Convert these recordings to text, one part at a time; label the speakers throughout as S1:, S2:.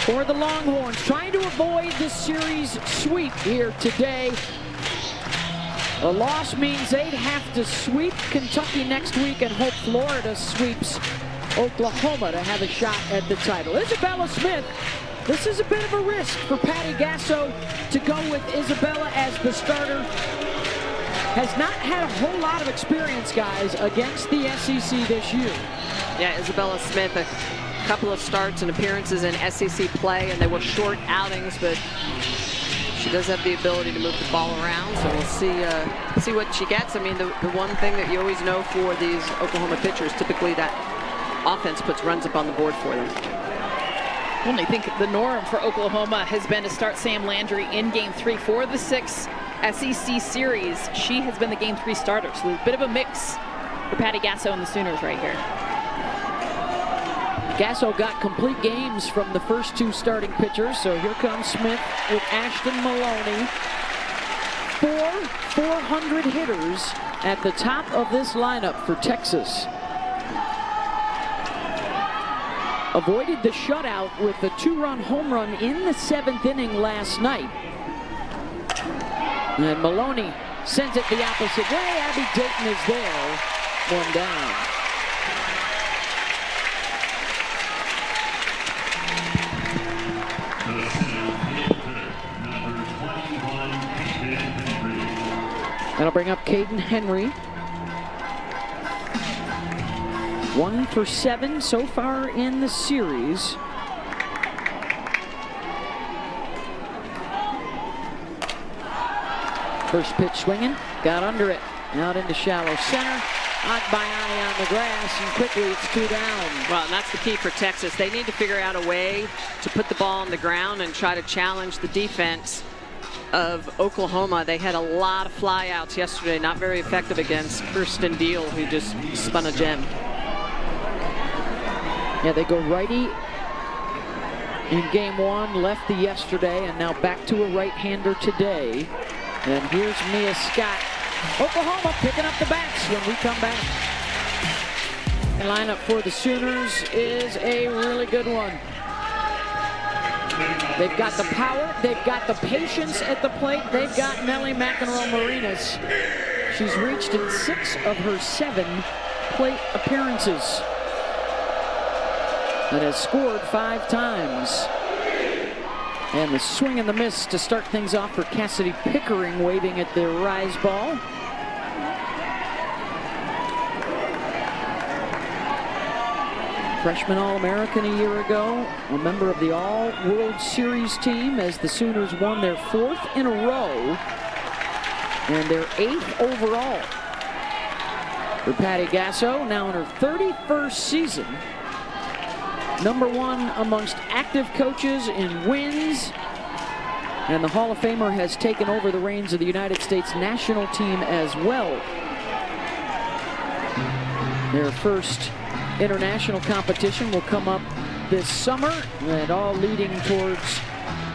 S1: for the Longhorns, trying to avoid the series sweep here today. A loss means they'd have to sweep Kentucky next week and hope Florida sweeps Oklahoma to have a shot at the title. Isabella Smith, this is a bit of a risk for Patty Gasso to go with Isabella as the starter. Has not had a whole lot of experience, guys, against the SEC this year.
S2: Yeah, Isabella Smith, a couple of starts and appearances in SEC play, and they were short outings, but she does have the ability to move the ball around, so we'll see what she gets. I mean, the one thing that you always know for these Oklahoma pitchers, typically that offense puts runs up on the board for them.
S3: Well, I think the norm for Oklahoma has been to start Sam Landry in Game 3 for the 6 SEC series. She has been the Game 3 starter, so there's a bit of a mix for Patty Gasso and the Sooners right here.
S1: Gasso got complete games from the first 2 starting pitchers, so here comes Smith with Ashton Maloney. 400 hitters at the top of this lineup for Texas. Avoided the shutout with the 2-run home run in the 7th inning last night. And Maloney sends it the opposite way. Abby Dayton is there. 1 down. That'll bring up Caden Henry. 1 for 7 so far in the series. First pitch swinging, got under it, out into shallow center. Agbayani on the grass, and quickly it's 2 down.
S2: Well, and that's the key for Texas. They need to figure out a way to put the ball on the ground and try to challenge the defense of Oklahoma. They had a lot of flyouts yesterday, not very effective against Kirsten Deal, who just spun a gem.
S1: Yeah, they go righty in Game 1, lefty yesterday, and now back to a right-hander today. And here's Mia Scott. Oklahoma picking up the bats when we come back. The lineup for the Sooners is a really good one. They've got the power, they've got the patience at the plate, they've got Nellie McEnroe-Marinas. She's reached in 6 of her 7 plate appearances and has scored 5 times. And the swing and the miss to start things off for Cassidy Pickering, waving at the rise ball. Freshman All-American a year ago, a member of the All-World Series team as the Sooners won their 4th in a row and their 8th overall. For Patty Gasso, now in her 31st season. #1 amongst active coaches in wins. And the Hall of Famer has taken over the reins of the United States national team as well. Their first international competition will come up this summer, and all leading towards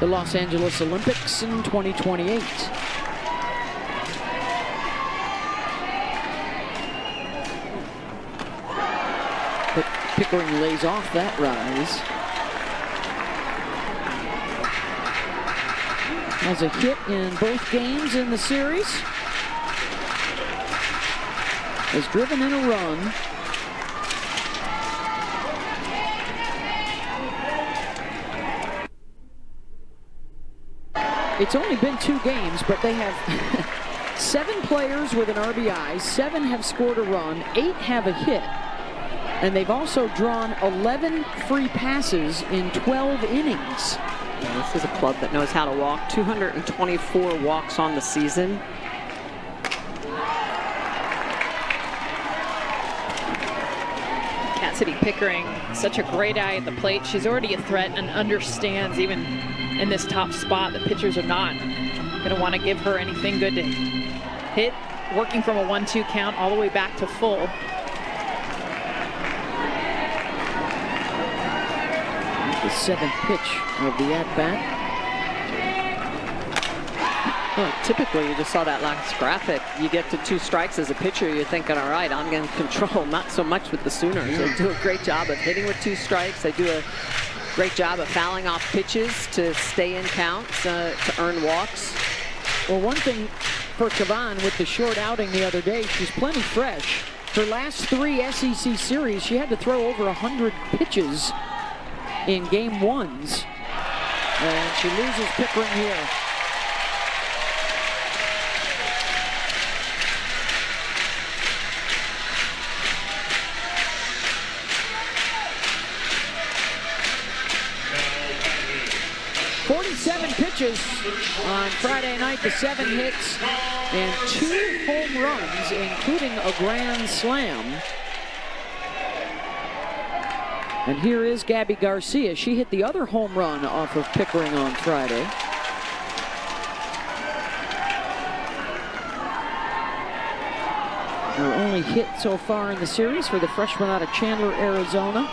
S1: the Los Angeles Olympics in 2028. Pickering lays off that rise. Has a hit in both games in the series. Has driven in a run. It's only been 2 games, but they have 7 players with an RBI, 7 have scored a run, 8 have a hit. And they've also drawn 11 free passes in 12 innings.
S2: Yeah, this is a club that knows how to walk. 224 walks on the season.
S3: Cassidy Pickering, such a great eye at the plate. She's already a threat and understands, even in this top spot, that pitchers are not going to want to give her anything good to hit. Working from a 1-2 count all the way back to full.
S1: The 7th pitch of the at-bat.
S2: Well, typically, you just saw that last graphic. You get to 2 strikes as a pitcher, you're thinking, all right, I'm going to control. Not so much with the Sooners. They do a great job of hitting with 2 strikes. They do a Great job of fouling off pitches to stay in counts, to earn walks.
S1: Well, one thing for Kavan with the short outing the other day, she's plenty fresh. Her last 3 SEC series, she had to throw over 100 pitches in game 1s. And she loses Pickering here. Pitches on Friday night to 7 hits and 2 home runs, including a grand slam. And here is Gabby Garcia. She hit the other home run off of Pickering on Friday. Her only hit so far in the series for the freshman out of Chandler, Arizona.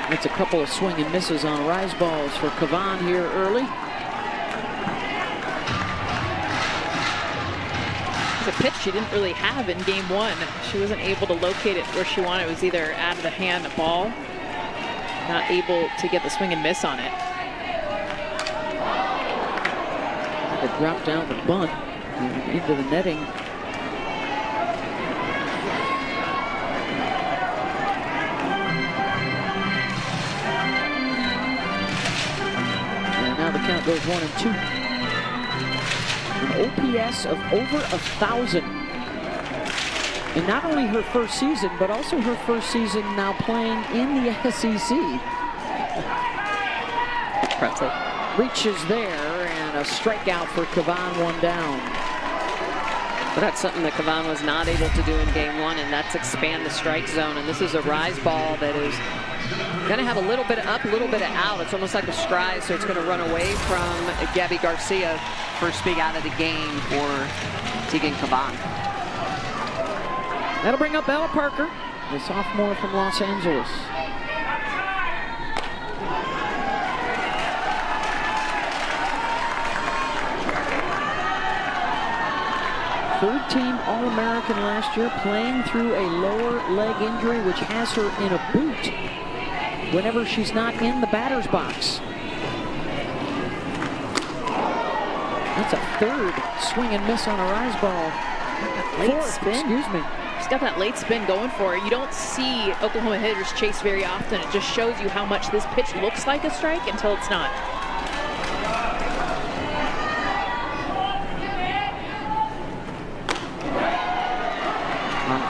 S1: That's a couple of swing and misses on rise balls for Kavan here early.
S3: It's a pitch she didn't really have in game 1. She wasn't able to locate it where she wanted. It was either out of the hand, a ball, not able to get the swing and miss on it.
S1: It dropped down the bunt and into the netting. The count goes 1-2. An OPS of over 1,000. And not only her first season, but also her first season now playing in the SEC.
S2: Impressive.
S1: Reaches there, and a strikeout for Kavan, 1 down.
S2: But that's something that Kavan was not able to do in game 1, and that's expand the strike zone. And this is a rise ball that is going to have a little bit of up, a little bit of out. It's almost like a stride, so it's going to run away from Gabby Garcia. First big out of the game for Tegan Kavan.
S1: That'll bring up Ella Parker, the sophomore from Los Angeles. Third-team All-American last year, playing through a lower leg injury, which has her in a boot whenever she's not in the batter's box. That's a 3rd swing and miss on a rise ball.
S3: Late spin.
S1: Excuse me.
S3: She's got that late spin going for her. You don't see Oklahoma hitters chase very often. It just shows you how much this pitch looks like a strike until it's not.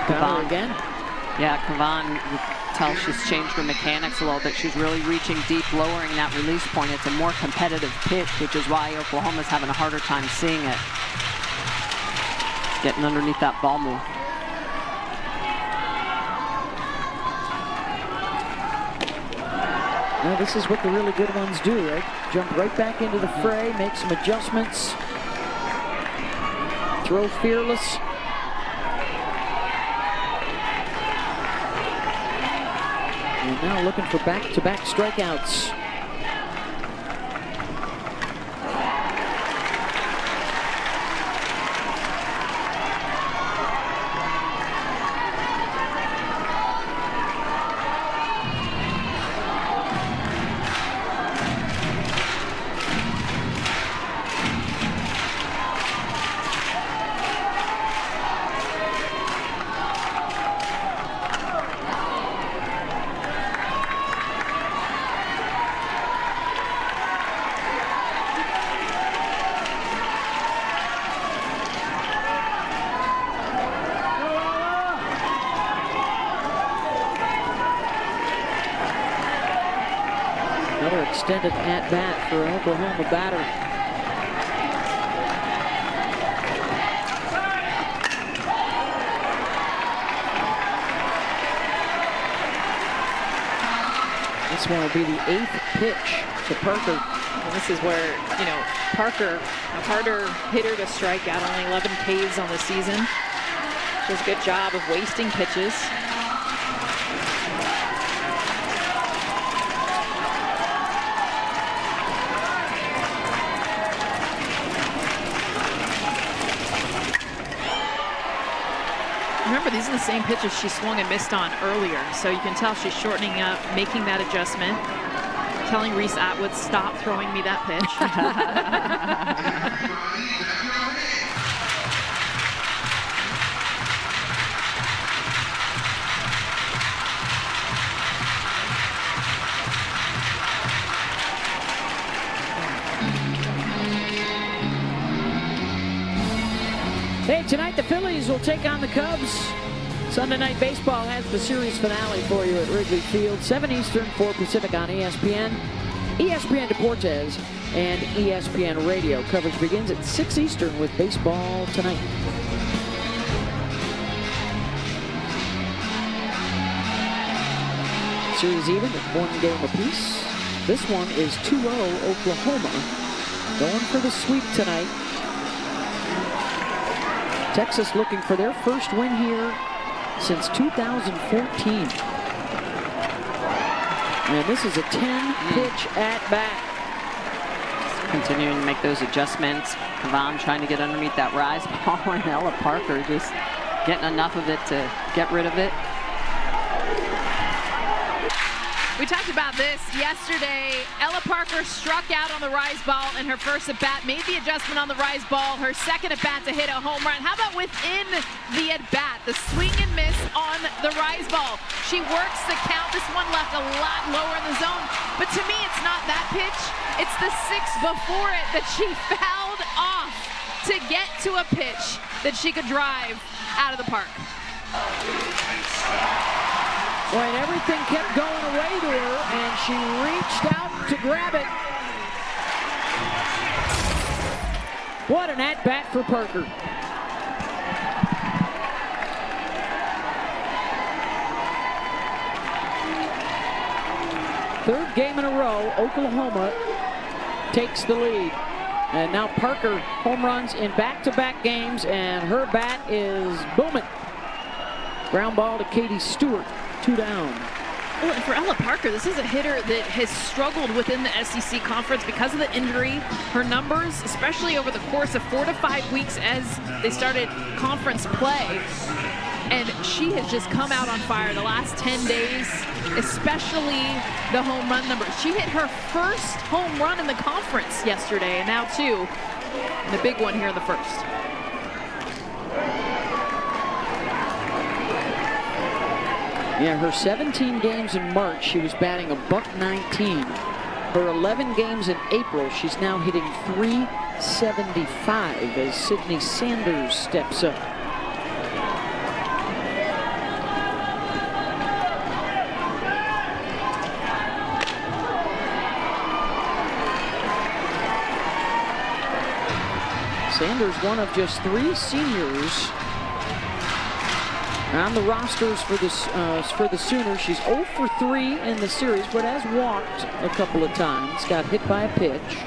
S2: Kavan
S1: again.
S2: Yeah, Kavan, you tell she's changed her mechanics a little bit. She's really reaching deep, lowering that release point. It's a more competitive pitch, which is why Oklahoma's having a harder time seeing it. Getting underneath that ball move.
S1: Now this is what the really good ones do, right? Jump right back into the fray, make some adjustments, throw fearless. And now looking for back-to-back strikeouts. Another extended at-bat for an Oklahoma batter. This one will be the 8th pitch to Parker.
S3: And this is where, you know, Parker, a harder hitter to strike out, only 11 Ks on the season. Does a good job of wasting pitches. Remember, these are the same pitches she swung and missed on earlier, so you can tell she's shortening up, making that adjustment, telling Reese Atwood, stop throwing me that pitch.
S1: Hey, tonight the Phillies will take on the Cubs. Sunday Night Baseball has the series finale for you at Wrigley Field. 7 Eastern, 4 Pacific on ESPN, ESPN Deportes, and ESPN Radio. Coverage begins at 6 Eastern with baseball tonight. Series even at 1 game apiece. This one is 2-0 Oklahoma. Going for the sweep tonight. Texas looking for their first win here since 2014. And this is a 10-pitch at-bat.
S2: Continuing to make those adjustments. Kavan trying to get underneath that rise ball, and Ella Parker just getting enough of it to get rid of it.
S3: We talked about this yesterday. Ella Parker struck out on the rise ball in her first at-bat, made the adjustment on the rise ball, her second at-bat to hit a home run. How about within the at-bat, the swing and miss on the rise ball? She works the count. This one left a lot lower in the zone. But to me, it's not that pitch. It's the 6 before it that she fouled off to get to a pitch that she could drive out of the park.
S1: Boy, and everything kept going away to her, and she reached out to grab it. What an at-bat for Parker. Third game in a row, Oklahoma takes the lead. And now Parker home runs in back-to-back games, and her bat is booming. Ground ball to Katie Stewart. 2 down.
S3: Well, and for Ella Parker, this is a hitter that has struggled within the SEC conference because of the injury. Her numbers, especially over the course of 4 to 5 weeks as they started conference play, and she has just come out on fire the last 10 days, especially the home run numbers. She hit her first home run in the conference yesterday, and now 2, and the big one here in the first.
S1: Yeah, her 17 games in March, she was batting .119. Her 11 games in April, she's now hitting .375 as Sydney Sanders steps up. Sanders, one of just 3 seniors on the rosters for the Sooners. She's 0 for 3 in the series, but has walked a couple of times. Got hit by a pitch.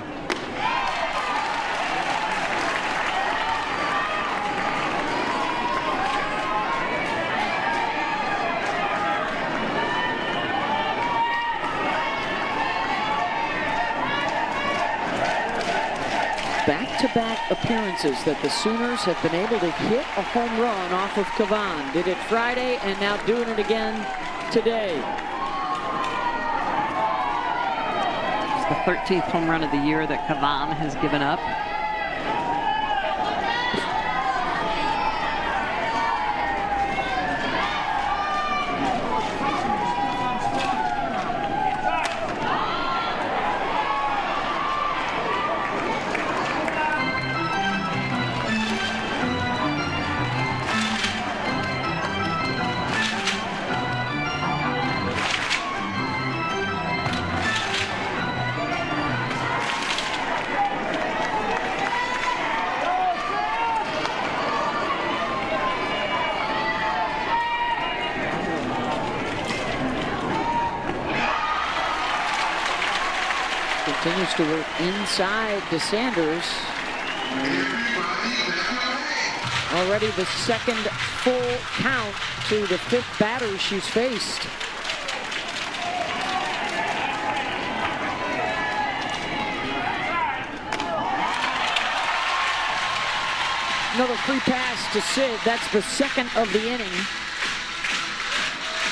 S1: Back-to-back appearances that the Sooners have been able to hit a home run off of Kavan. Did it Friday and now doing it again today.
S2: It's the 13th home run of the year that Kavan has given up.
S1: Continues to work inside to Sanders. Already the second full count to the 5th batter she's faced. Another free pass to Sid. That's the second of the inning.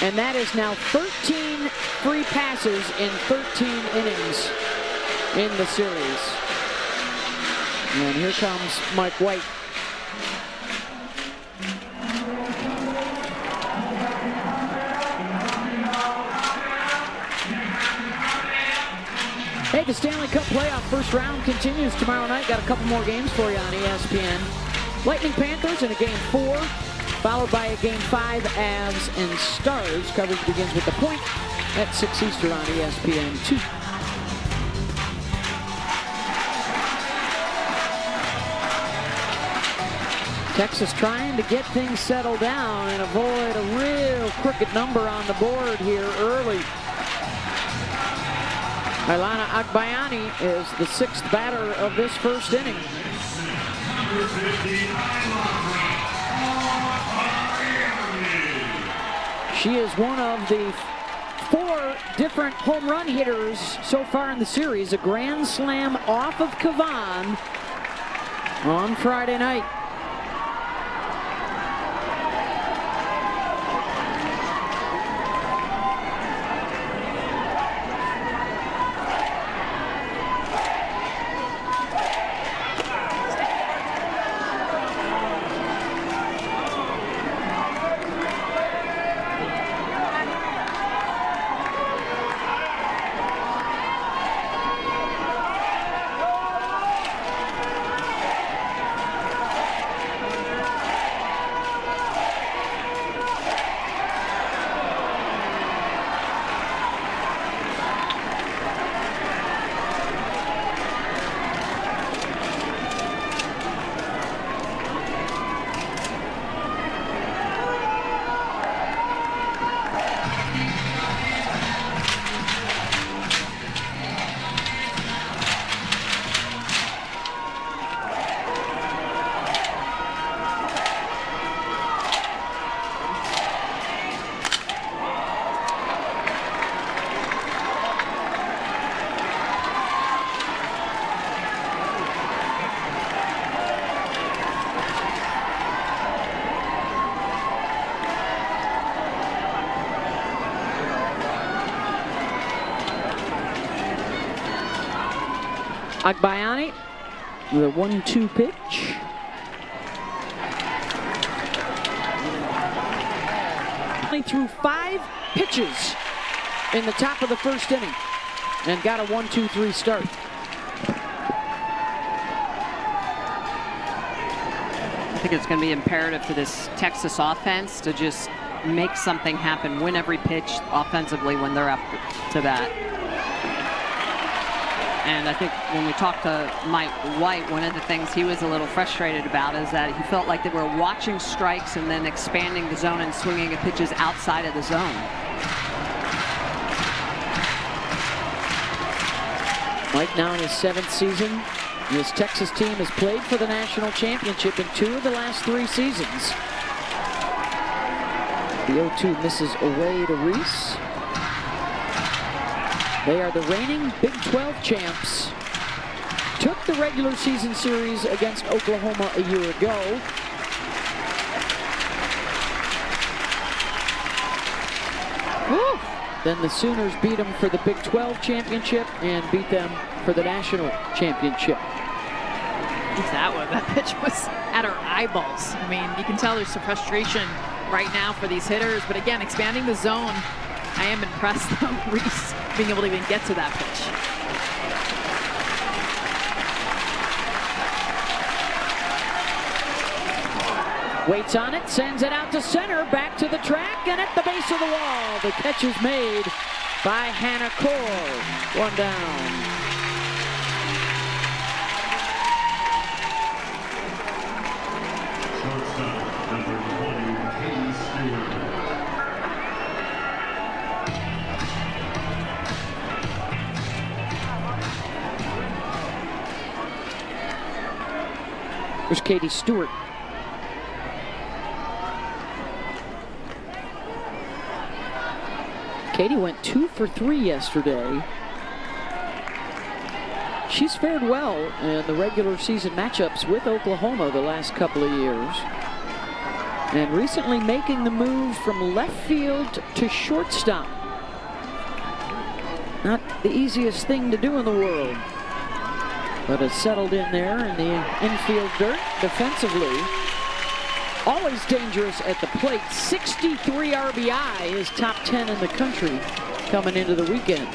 S1: And that is now 13 free passes in 13 innings in the series. And here comes Mike White. Hey, the Stanley Cup playoff first round continues tomorrow night. Got a couple more games for you on ESPN. Lightning Panthers in a game 4, followed by a game 5, Avs and Stars. Coverage begins with The Point at 6 Eastern on ESPN 2. Texas trying to get things settled down and avoid a real crooked number on the board here early. Ilana Agbayani is the 6th batter of this first inning. She is one of the 4 different home run hitters so far in the series. A grand slam off of Kavan on Friday night. Agbayani with a 1-2 pitch. Only threw 5 pitches in the top of the first inning and got a 1-2-3 start.
S2: I think it's going to be imperative for this Texas offense to just make something happen, win every pitch offensively when they're up to bat. And I think when we talked to Mike White, one of the things he was a little frustrated about is that he felt like they were watching strikes and then expanding the zone and swinging at pitches outside of the zone.
S1: Mike now in his 7th season. This Texas team has played for the national championship in 2 of the last 3 seasons. The 0-2 misses away to Reese. They are the reigning Big 12 champs. Took the regular season series against Oklahoma a year ago. Woo! Then the Sooners beat them for the Big 12 championship and beat them for the national championship.
S3: What's that one? That pitch was at our eyeballs. I mean, you can tell there's some frustration right now for these hitters, but again, expanding the zone. I am impressed, though, Reese being able to even get to that pitch.
S1: Waits on it, sends it out to center, back to the track, and at the base of the wall. The catch is made by Hannah Core. 1 down. Here's Katie Stewart. Katie went 2 for 3 yesterday. she's fared well in the regular season matchups with Oklahoma the last couple of years. And recently making the move from left field to shortstop. Not the easiest thing to do in the world, but has settled in there in the infield dirt defensively. Always dangerous at the plate. 63 RBI is top 10 in the country coming into the weekend.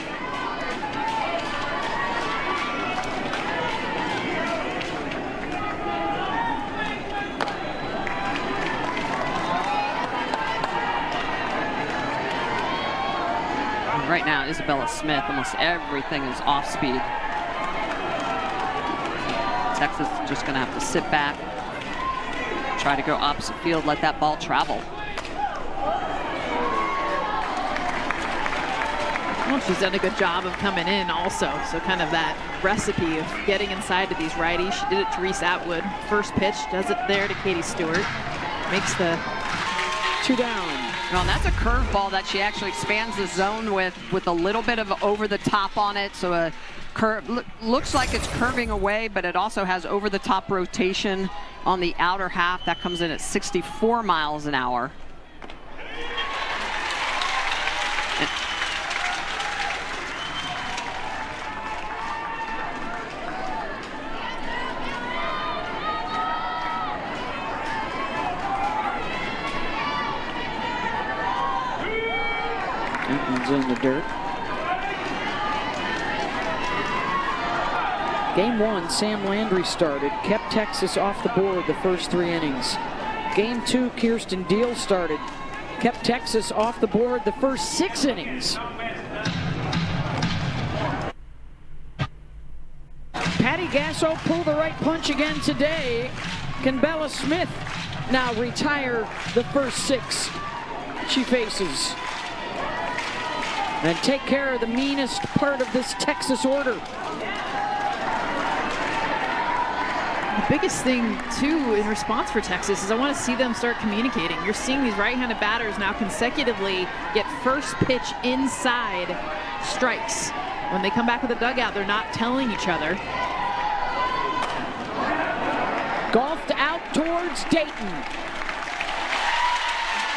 S2: Right now, Isabella Smith, almost everything is off speed. Texas is just going to have to sit back, try to go opposite field, let that ball travel.
S3: Well, she's done a good job of coming in also. So kind of that recipe of getting inside to these righties. She did it to Reese Atwood. First pitch, does it there to Katie Stewart. Makes the
S1: 2 down.
S2: Well, and that's a curveball that she actually expands the zone with a little bit of over the top on it. So a curve looks like it's curving away, but it also has over the top rotation on the outer half. That comes in at 64 miles an hour.
S1: In the dirt. Game 1, Sam Landry started, kept Texas off the board the first 3 innings. Game 2, Kirsten Deal started, kept Texas off the board the first 6 innings. Patty Gasso pulled the right punch again today. Can Bella Smith now retire the first 6 she faces and take care of the meanest part of this Texas order?
S3: The biggest thing, too, in response for Texas is I want to see them start communicating. You're seeing these right-handed batters now consecutively get first pitch inside strikes. When they come back with the dugout, they're not telling each other.
S1: Golfed out towards Dayton.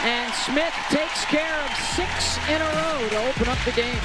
S1: And Smith takes care of 6 in a row to open up the game.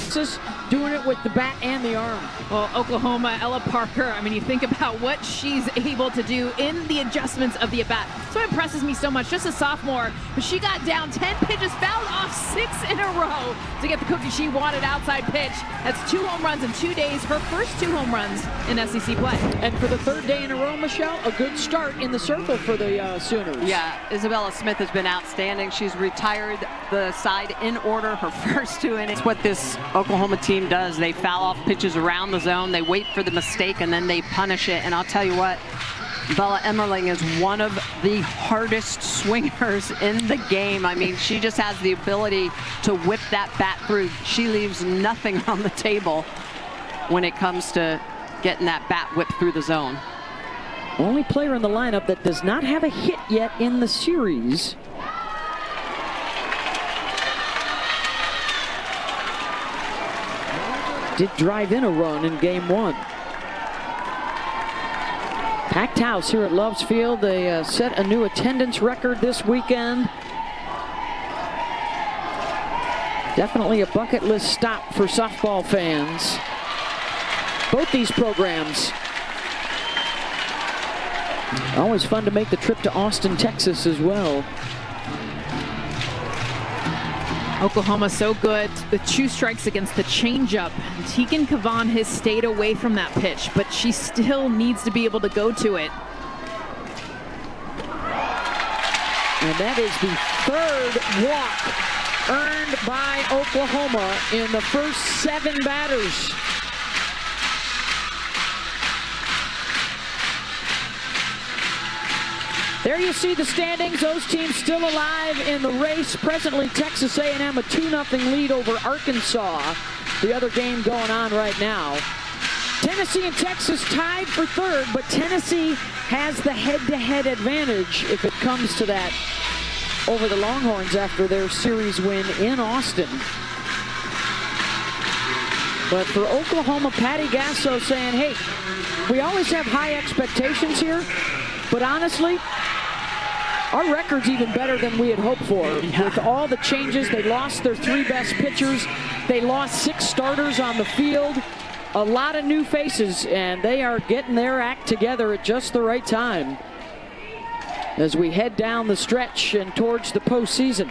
S1: Texas doing it with the bat and the arm.
S3: Well, Oklahoma, Ella Parker, I mean, you think about what she's able to do in the adjustments of the at-bat. That's what impresses me so much, just a sophomore, but she got down 10 pitches, fouled off 6 in a row to get the cookie she wanted outside pitch. That's 2 home runs in 2 days, her first 2 home runs in SEC play.
S1: And for the 3rd day in a row, Michelle, a good start in the circle for the Sooners.
S2: Yeah, Isabella Smith has been outstanding. She's retired the side in order her first 2 innings. It's what this Oklahoma team does. They foul off pitches around the zone, they wait for the mistake, and then they punish it. And I'll tell you what, Bella Emmerling is one of the hardest swingers in the game. I mean, she just has the ability to whip that bat through. She leaves nothing on the table when it comes to getting that bat whipped through the zone.
S1: Only player in the lineup that does not have a hit yet in the series. Did drive in a run in game 1. Packed house here at Loves Field. They set a new attendance record this weekend. Definitely a bucket list stop for softball fans. Both these programs. Always fun to make the trip to Austin, Texas as well.
S3: Oklahoma so good with 2 strikes against the changeup. Tegan Kavan has stayed away from that pitch, but she still needs to be able to go to it.
S1: And that is the 3rd walk earned by Oklahoma in the first 7 batters. There you see the standings. Those teams still alive in the race. Presently, Texas A&M a 2-0 lead over Arkansas. The other game going on right now. Tennessee and Texas tied for 3rd, but Tennessee has the head-to-head advantage if it comes to that over the Longhorns after their series win in Austin. But for Oklahoma, Patty Gasso saying, hey, we always have high expectations here, but honestly, our record's even better than we had hoped for. Yeah. With all the changes, they lost their 3 best pitchers. They lost 6 starters on the field. A lot of new faces, and they are getting their act together at just the right time as we head down the stretch and towards the postseason.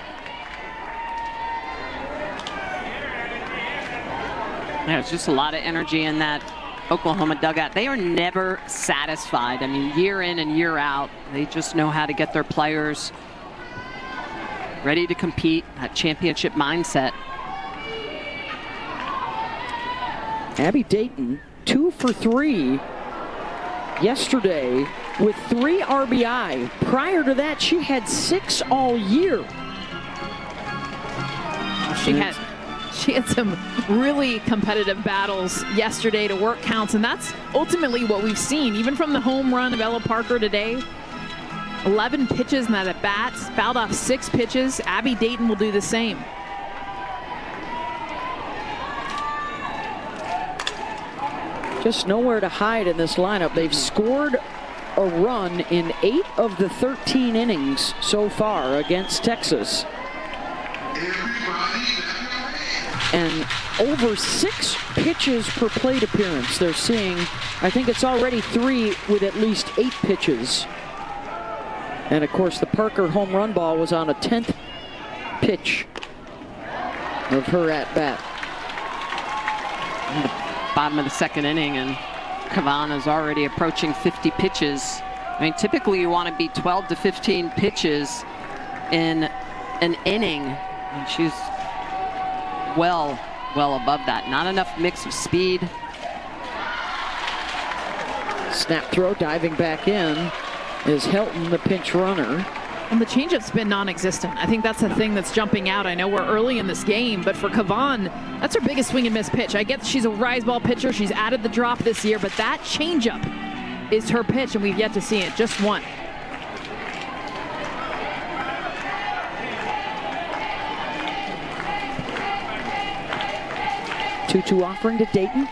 S2: There's just a lot of energy in that Oklahoma dugout. They are never satisfied. I mean, year in and year out, they just know how to get their players ready to compete, that championship mindset.
S1: Abby Dayton, 2 for 3 yesterday with 3 RBI. Prior to that, she had 6 all year.
S3: She had some really competitive battles yesterday to work counts, and that's ultimately what we've seen, even from the home run of Ella Parker today. 11 pitches in that at bats, fouled off 6 pitches. Abby Dayton will do the same.
S1: Just nowhere to hide in this lineup. They've scored a run in 8 of the 13 innings so far against Texas. And over 6 pitches per plate appearance they're seeing. I think it's already 3 with at least 8 pitches. And of course the Parker home run ball was on a 10th pitch of her at bat.
S2: In the bottom of the 2nd inning, and Kavanagh is already approaching 50 pitches. I mean, typically you want to be 12 to 15 pitches in an inning, and she's well above that. Not enough mix of speed.
S1: Snap throw, diving back in is Helton, the pinch runner.
S3: And the changeup's been non-existent. I think that's the thing that's jumping out. I know we're early in this game, but for Kavanagh, that's her biggest swing and miss pitch. I get she's a rise ball pitcher. She's added the drop this year, but that changeup is her pitch, and we've yet to see it. Just one.
S1: Two offering to Dayton.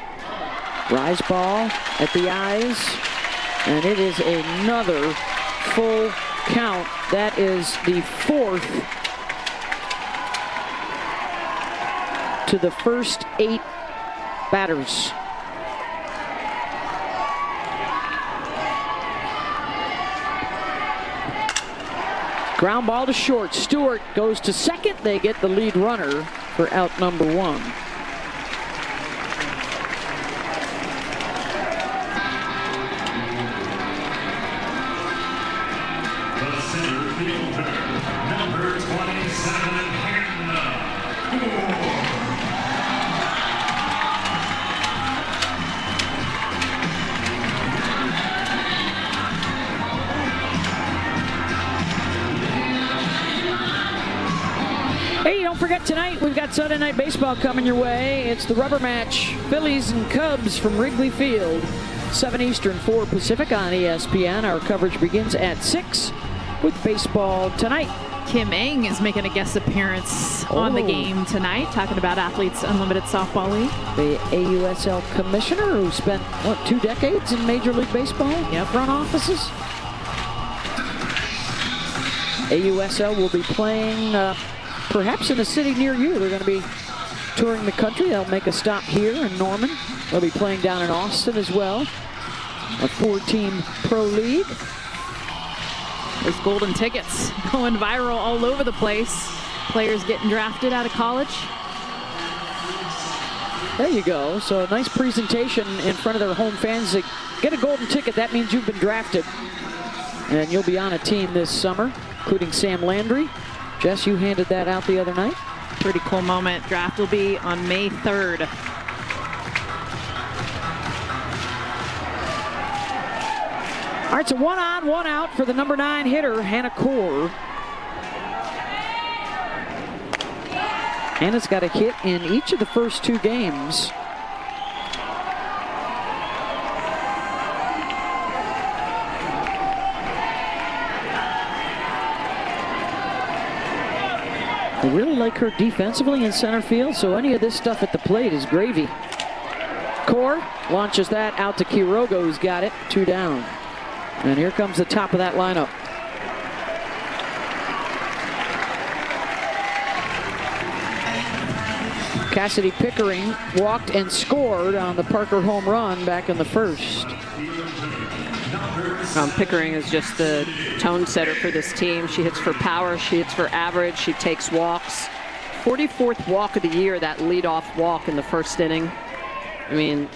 S1: Rise ball at the eyes, and it is another full count. That is the 4th to the first 8 batters. Ground ball to short. Stewart goes to second. They get the lead runner for out number 1. Tonight we've got Sunday Night Baseball coming your way. It's the rubber match, Phillies and Cubs from Wrigley Field. 7 Eastern, 4 Pacific on ESPN. Our coverage begins at 6 with baseball tonight.
S3: Kim Eng is making a guest appearance on the game tonight, talking about Athletes Unlimited Softball League.
S1: The AUSL commissioner who spent, 2 decades in Major League Baseball? Front offices. AUSL will be playing perhaps in a city near you. They're going to be touring the country. They'll make a stop here in Norman. They'll be playing down in Austin as well. A 4-team pro league.
S3: Those golden tickets going viral all over the place. Players getting drafted out of college.
S1: There you go. So a nice presentation in front of their home fans. They get a golden ticket. That means you've been drafted. And you'll be on a team this summer, including Sam Landry. Jess, you handed that out the other night.
S3: Pretty cool moment. Draft will be on May 3rd.
S1: All right, so 1 on, 1 out for the number 9 hitter, Hannah Kaur. Hannah's got a hit in each of the first 2 games. They really like her defensively in center field, so any of this stuff at the plate is gravy. Core launches that out to Quiroga, who's got it. 2 down. And here comes the top of that lineup. Cassidy Pickering walked and scored on the Parker home run back in the first.
S2: Pickering is just the tone setter for this team. She hits for power, she hits for average, she takes walks. 44th walk of the year, that leadoff walk in the first inning. I mean,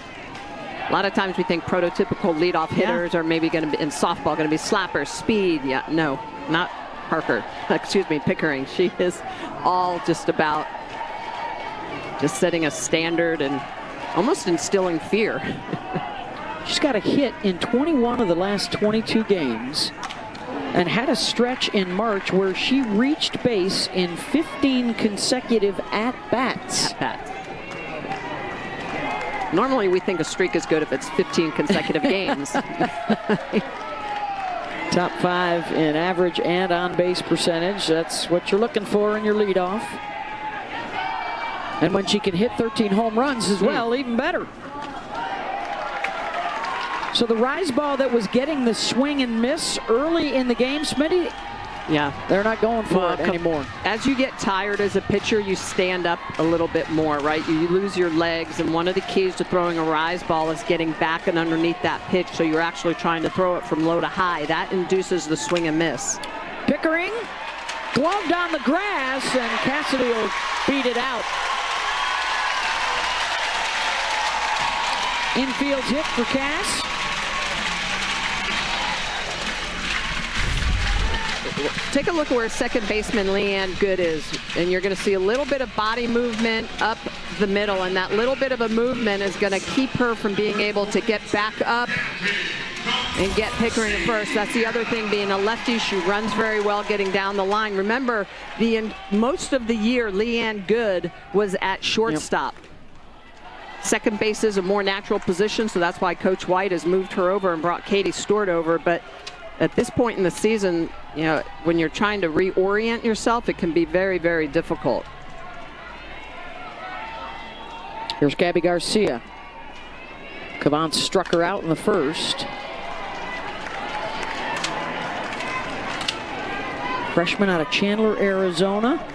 S2: a lot of times we think prototypical leadoff hitters are maybe going to be in softball, going to be slappers, speed. Yeah, no, not Parker. Excuse me, Pickering. She is all just about just setting a standard and almost instilling fear.
S1: She's got a hit in 21 of the last 22 games and had a stretch in March where she reached base in 15 consecutive at-bats.
S2: Normally we think a streak is good if it's 15 consecutive games.
S1: Top 5 in average and on-base percentage. That's what you're looking for in your leadoff. And when she can hit 13 home runs as well, even better. So the rise ball that was getting the swing and miss early in the game, Smitty, they're not going for it anymore.
S2: As you get tired as a pitcher, you stand up a little bit more, right? You lose your legs, and one of the keys to throwing a rise ball is getting back and underneath that pitch, so you're actually trying to throw it from low to high. That induces the swing and miss.
S1: Pickering gloved on the grass, and Cassidy will beat it out. Infield hit for Cass.
S2: Take a look at where second baseman Leanne Good is, and you're going to see a little bit of body movement up the middle, and that little bit of a movement is going to keep her from being able to get back up and get Pickering at first. That's the other thing, being a lefty, she runs very well getting down the line. Remember, most of the year, Leanne Good was at shortstop. Yep. Second base is a more natural position, so that's why Coach White has moved her over and brought Katie Stewart over. But at this point in the season, you know, when you're trying to reorient yourself, it can be very, very difficult.
S1: Here's Gabby Garcia. Cavan struck her out in the first. Freshman out of Chandler, Arizona.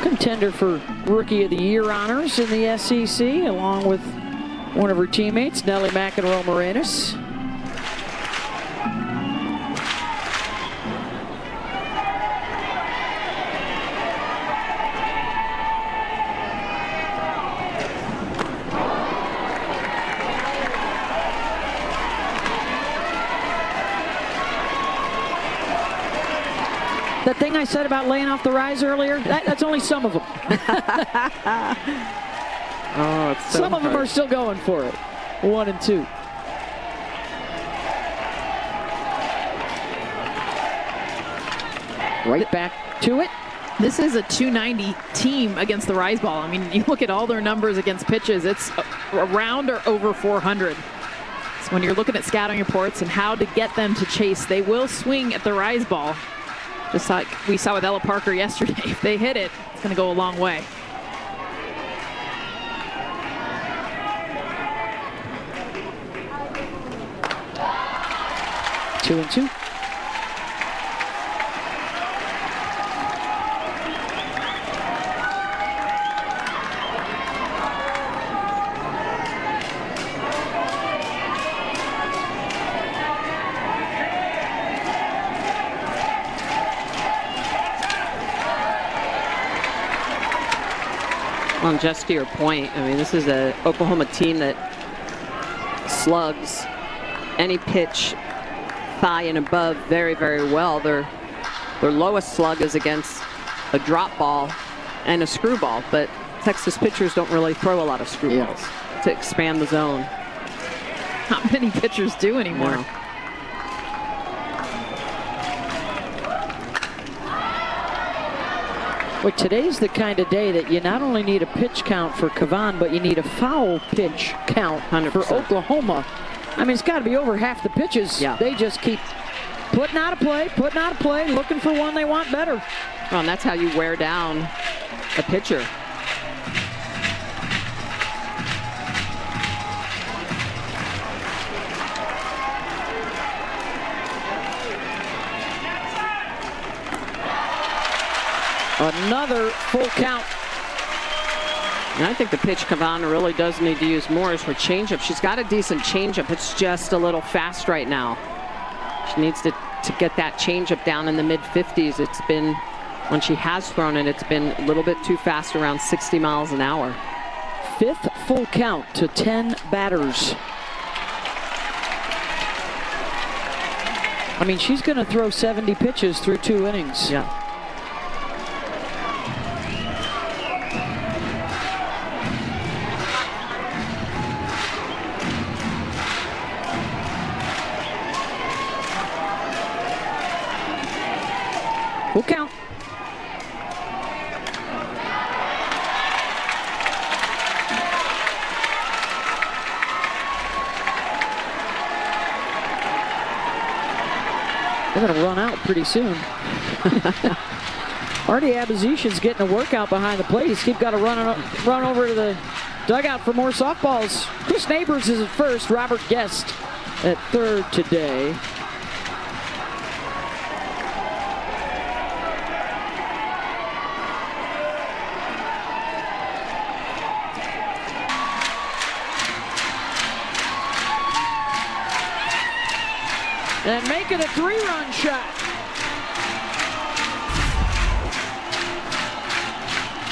S1: Contender for Rookie of the Year honors in the SEC, along with one of her teammates, Nellie McEnroe-Moranis. That thing I said about laying off the rise earlier, that's only some of them. Some of them are still going for it. 1 and 2. Right back to it.
S3: This is a 290 team against the rise ball. I mean, you look at all their numbers against pitches, it's around or over 400. So when you're looking at scouting reports and how to get them to chase, they will swing at the rise ball. Just like we saw with Ella Parker yesterday. If they hit it, it's going to go a long way.
S1: Two and 2.
S2: Well, just to your point, I mean, this is an Oklahoma team that slugs any pitch thigh and above very, very well. Their lowest slug is against a drop ball and a screwball, but Texas pitchers don't really throw a lot of screwballs to expand the zone.
S3: Not many pitchers do anymore.
S2: No.
S1: Well, today's the kind of day that you not only need a pitch count for Cavan, but you need a foul pitch count
S2: 100%.
S1: for Oklahoma. I mean, it's got to be over half the pitches.
S2: Yeah.
S1: They just keep putting out a play, looking for one they want better.
S2: Well, and that's how you wear down a pitcher.
S1: Another full count.
S2: And I think the pitch Kavana really does need to use more is her changeup. She's got a decent changeup. It's just a little fast right now. She needs to get that changeup down in the mid-50s. It's been, when she has thrown it, it's been a little bit too fast, around 60 miles an hour.
S1: 5th full count to 10 batters. I mean, she's going to throw 70 pitches through 2 innings.
S2: Yeah.
S1: Full count. They're going to run out pretty soon. Artie Abazishan's getting a workout behind the plate. He's got to run over to the dugout for more softballs. Chris Neighbors is at first. Robert Guest at third today. And make it a 3-run shot.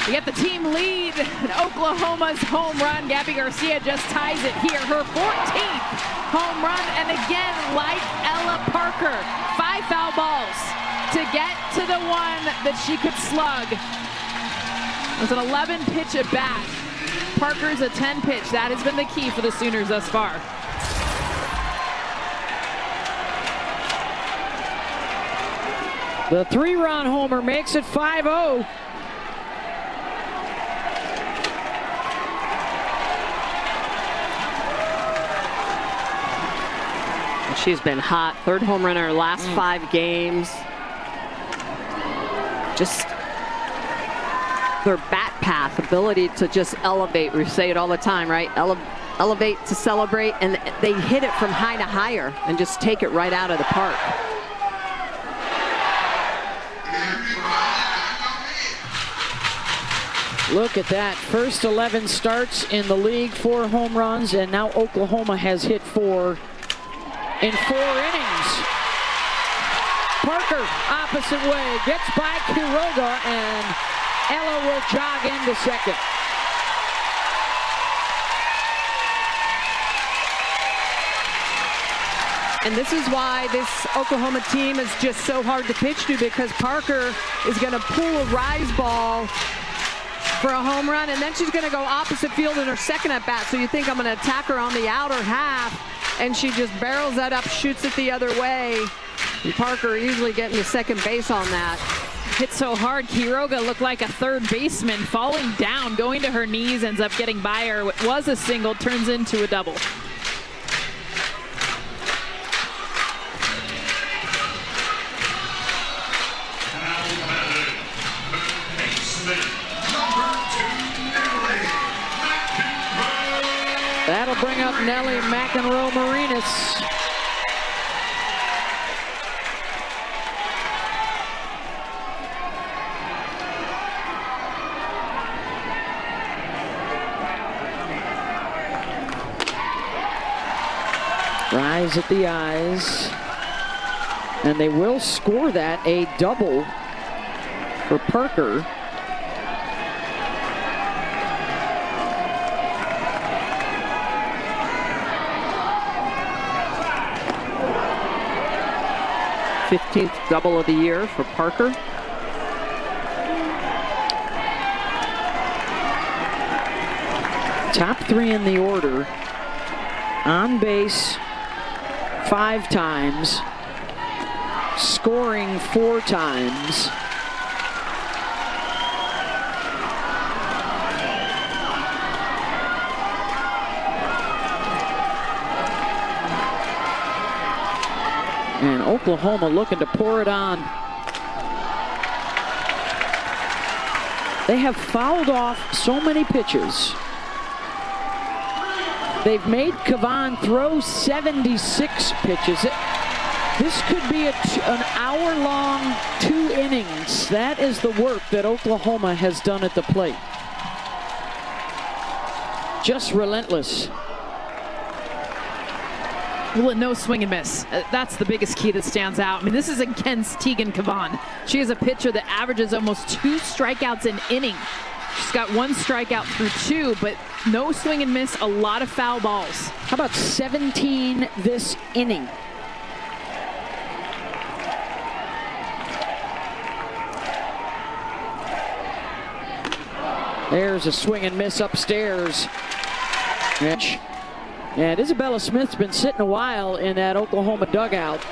S3: We get the team lead. Oklahoma's home run. Gabby Garcia just ties it here. Her 14th home run. And again, like Ella Parker, 5 foul balls to get to the one that she could slug. It was an 11-pitch at bat. Parker's a 10-pitch. That has been the key for the Sooners thus far.
S1: The 3-run homer makes it 5-0.
S2: She's been hot. 3rd home run in her last 5 games. Just their bat path, ability to just elevate. We say it all the time, right? Elevate to celebrate, and they hit it from high to higher and just take it right out of the park.
S1: Look at that. First 11 starts in the league, 4 home runs, and now Oklahoma has hit 4 in 4 innings. Parker, opposite way, gets by Quiroga, and Ella will jog into second.
S2: And this is why this Oklahoma team is just so hard to pitch to, because Parker is going to pull a rise ball for a home run, and then she's going to go opposite field in her second at bat. So you think I'm going to attack her on the outer half, and she just barrels that up, shoots it the other way. And Parker easily getting to second base on that.
S3: Hit so hard, Quiroga looked like a third baseman, falling down, going to her knees, ends up getting by her. It was a single, turns into a double.
S1: That'll bring up Nellie McEnroe-Marinas. Rise at the eyes. And they will score that, a double for Parker.
S2: th double of the year for Parker.
S1: Top 3 in the order. On base 5 times. Scoring 4 times. And Oklahoma looking to pour it on. They have fouled off so many pitches. They've made Cavan throw 76 pitches. This could be an hour-long 2 innings. That is the work that Oklahoma has done at the plate. Just relentless.
S3: Well, no swing and miss. That's the biggest key that stands out. I mean, this is against Tegan Cavan. She is a pitcher that averages almost 2 strikeouts an inning. She's got 1 strikeout through 2, but no swing and miss, a lot of foul balls.
S1: How about 17 this inning? There's a swing and miss upstairs. And Isabella Smith's been sitting a while in that Oklahoma dugout.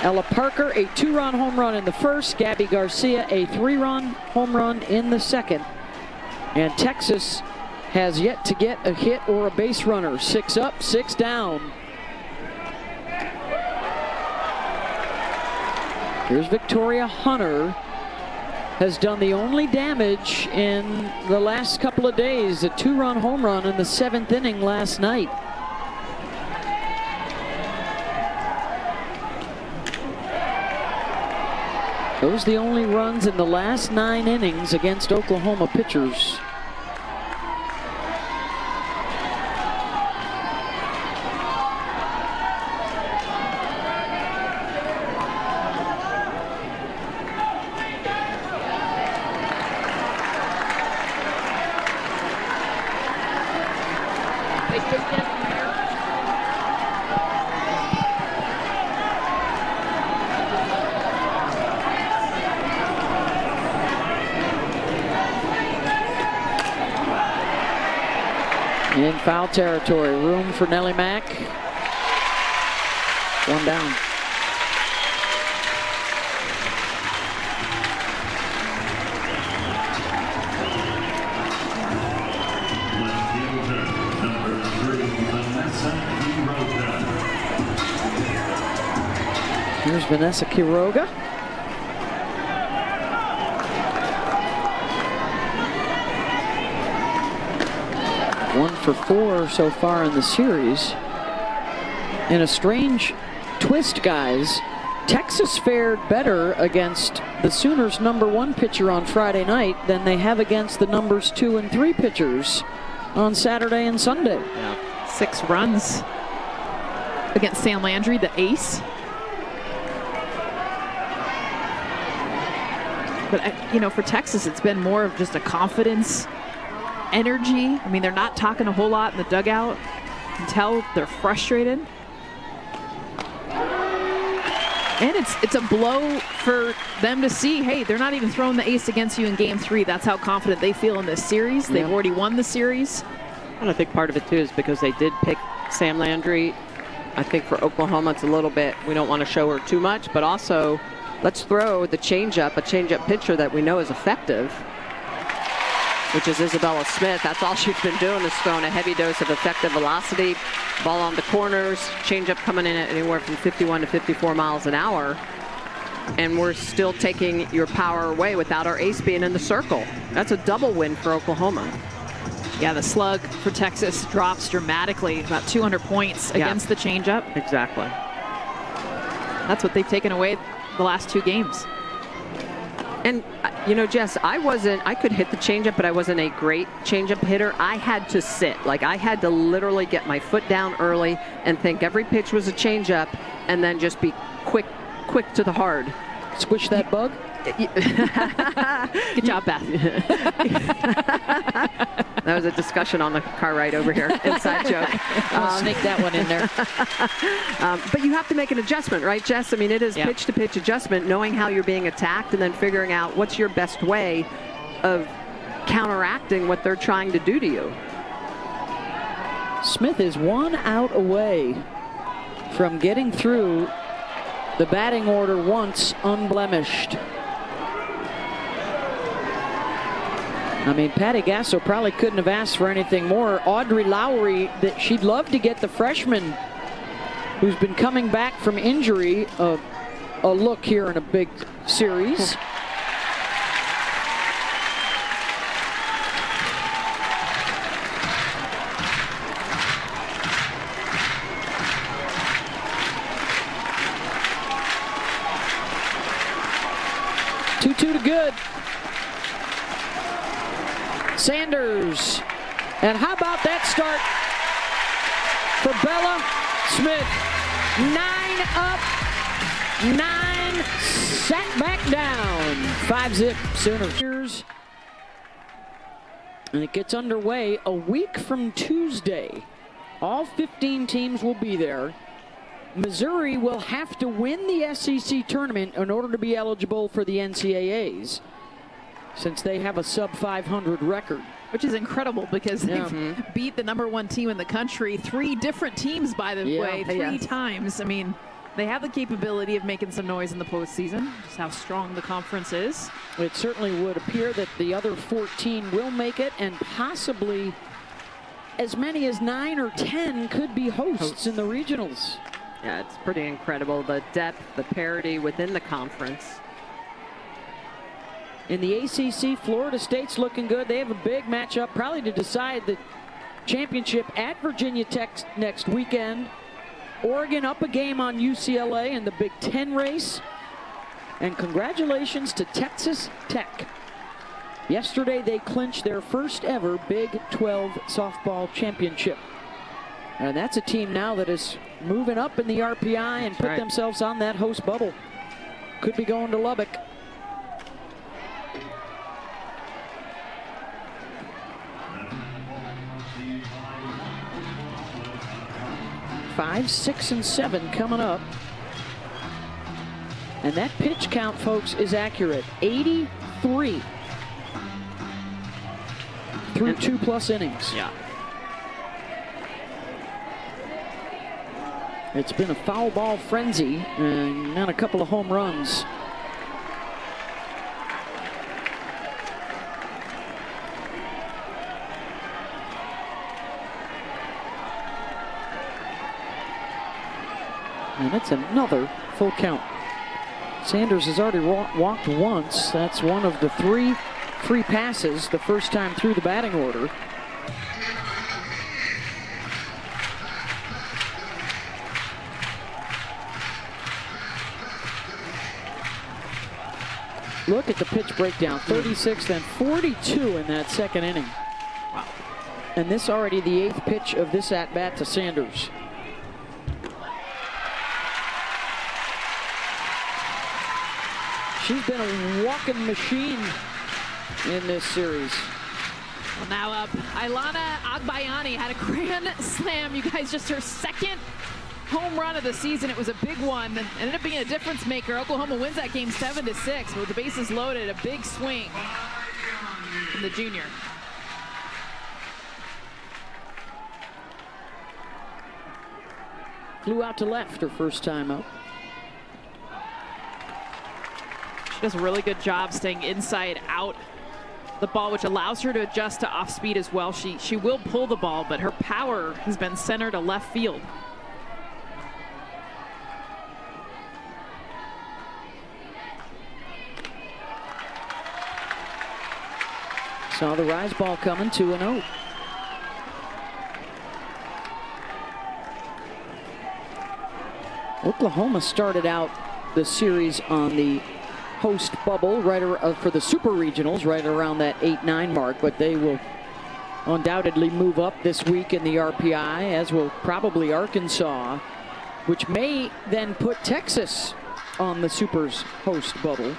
S1: Ella Parker, a 2-run home run in the first. Gabby Garcia, a 3-run home run in the second. And Texas has yet to get a hit or a base runner. 6 up, 6 down. Here's Victoria Hunter. Has done the only damage in the last couple of days. A 2-run home run in the 7th inning last night. Those are the only runs in the last 9 innings against Oklahoma pitchers. In foul territory, room for Nellie Mack. 1 down. Here's Vanessa Quiroga. One for 4 so far in the series. In a strange twist, guys, Texas fared better against the Sooners' #1 pitcher on Friday night than they have against the numbers 2 and 3 pitchers on Saturday and Sunday.
S3: Yeah. 6 runs against Sam Landry, the ace. But, you know, for Texas, it's been more of just a confidence, energy. I mean, they're not talking a whole lot in the dugout. You can tell they're frustrated. And it's a blow for them to see, hey, they're not even throwing the ace against you in Game 3. That's how confident they feel in this series. They've already won the series.
S2: And I think part of it, too, is because they did pick Sam Landry. I think for Oklahoma, it's a little bit, we don't want to show her too much, but also let's throw the changeup, a changeup pitcher that we know is effective, which is Isabella Smith. That's all she's been doing, is throwing a heavy dose of effective velocity. Ball on the corners, changeup coming in at anywhere from 51 to 54 miles an hour. And we're still taking your power away without our ace being in the circle. That's a double win for Oklahoma.
S3: Yeah, the slug for Texas drops dramatically, about 200 points against the changeup.
S2: Exactly.
S3: That's what they've taken away the last 2 games.
S2: And, you know, Jess, I could hit the changeup, but I wasn't a great changeup hitter. I had to sit. Like, I had to literally get my foot down early and think every pitch was a changeup and then just be quick to the hard.
S1: Squish that bug?
S3: Good job, Beth.
S2: That was a discussion on the car ride over here. Inside joke.
S1: Sneak that one in there.
S2: But you have to make an adjustment, right, Jess? I mean, it is pitch-to-pitch adjustment, knowing how you're being attacked and then figuring out what's your best way of counteracting what they're trying to do to you.
S1: Smith is 1 out away from getting through the batting order once unblemished. I mean, Patty Gasso probably couldn't have asked for anything more. Audrey Lowry, that she'd love to get the freshman who's been coming back from injury a look here in a big series. 2 to good. Sanders. And how about that start for Bella Smith? 9 up, 9 sat back down. 5-zip Sooners. And it gets underway a week from Tuesday. All 15 teams will be there. Missouri will have to win the SEC tournament in order to be eligible for the NCAAs, since they have a sub-500 record.
S3: Which is incredible because they've beat the #1 team in the country 3 different teams, by the way, 3 times. I mean, they have the capability of making some noise in the postseason, just how strong the conference is.
S1: It certainly would appear that the other 14 will make it, and possibly as many as 9 or 10 could be hosts in the regionals.
S2: Yeah, it's pretty incredible, the depth, the parity within the conference.
S1: In the ACC, Florida State's looking good. They have a big matchup, probably to decide the championship at Virginia Tech next weekend. Oregon up a game on UCLA in the Big Ten race. And congratulations to Texas Tech. Yesterday, they clinched their first ever Big 12 softball championship. And that's a team now that is moving up in the RPI and put themselves on that host bubble. Could be going to Lubbock. 5, 6, and 7 coming up. And that pitch count, folks, is accurate. 83 through 2+ innings.
S2: Yeah.
S1: It's been a foul ball frenzy and then a couple of home runs. And it's another full count. Sanders has already walked once. That's one of the 3 free passes the first time through the batting order. Look at the pitch breakdown. 36, then 42 in that second inning. Wow. And this already the 8th pitch of this at-bat to Sanders. She's been a walking machine in this series.
S3: Well, now up, Ailana Agbayani had a grand slam. You guys, just her second home run of the season. It was a big one. Ended up being a difference maker. Oklahoma wins that game 7-6. But with the bases loaded, a big swing from the junior.
S1: Flew out to left her first time up.
S3: She does a really good job staying inside out the ball, which allows her to adjust to off speed as well. She will pull the ball, but her power has been centered to left field.
S1: Saw the rise ball coming, 2-0. Oklahoma started out the series on the host bubble for the super regionals right around that 8-9 mark, but they will undoubtedly move up this week in the RPI, as will probably Arkansas, which may then put Texas on the super's host bubble.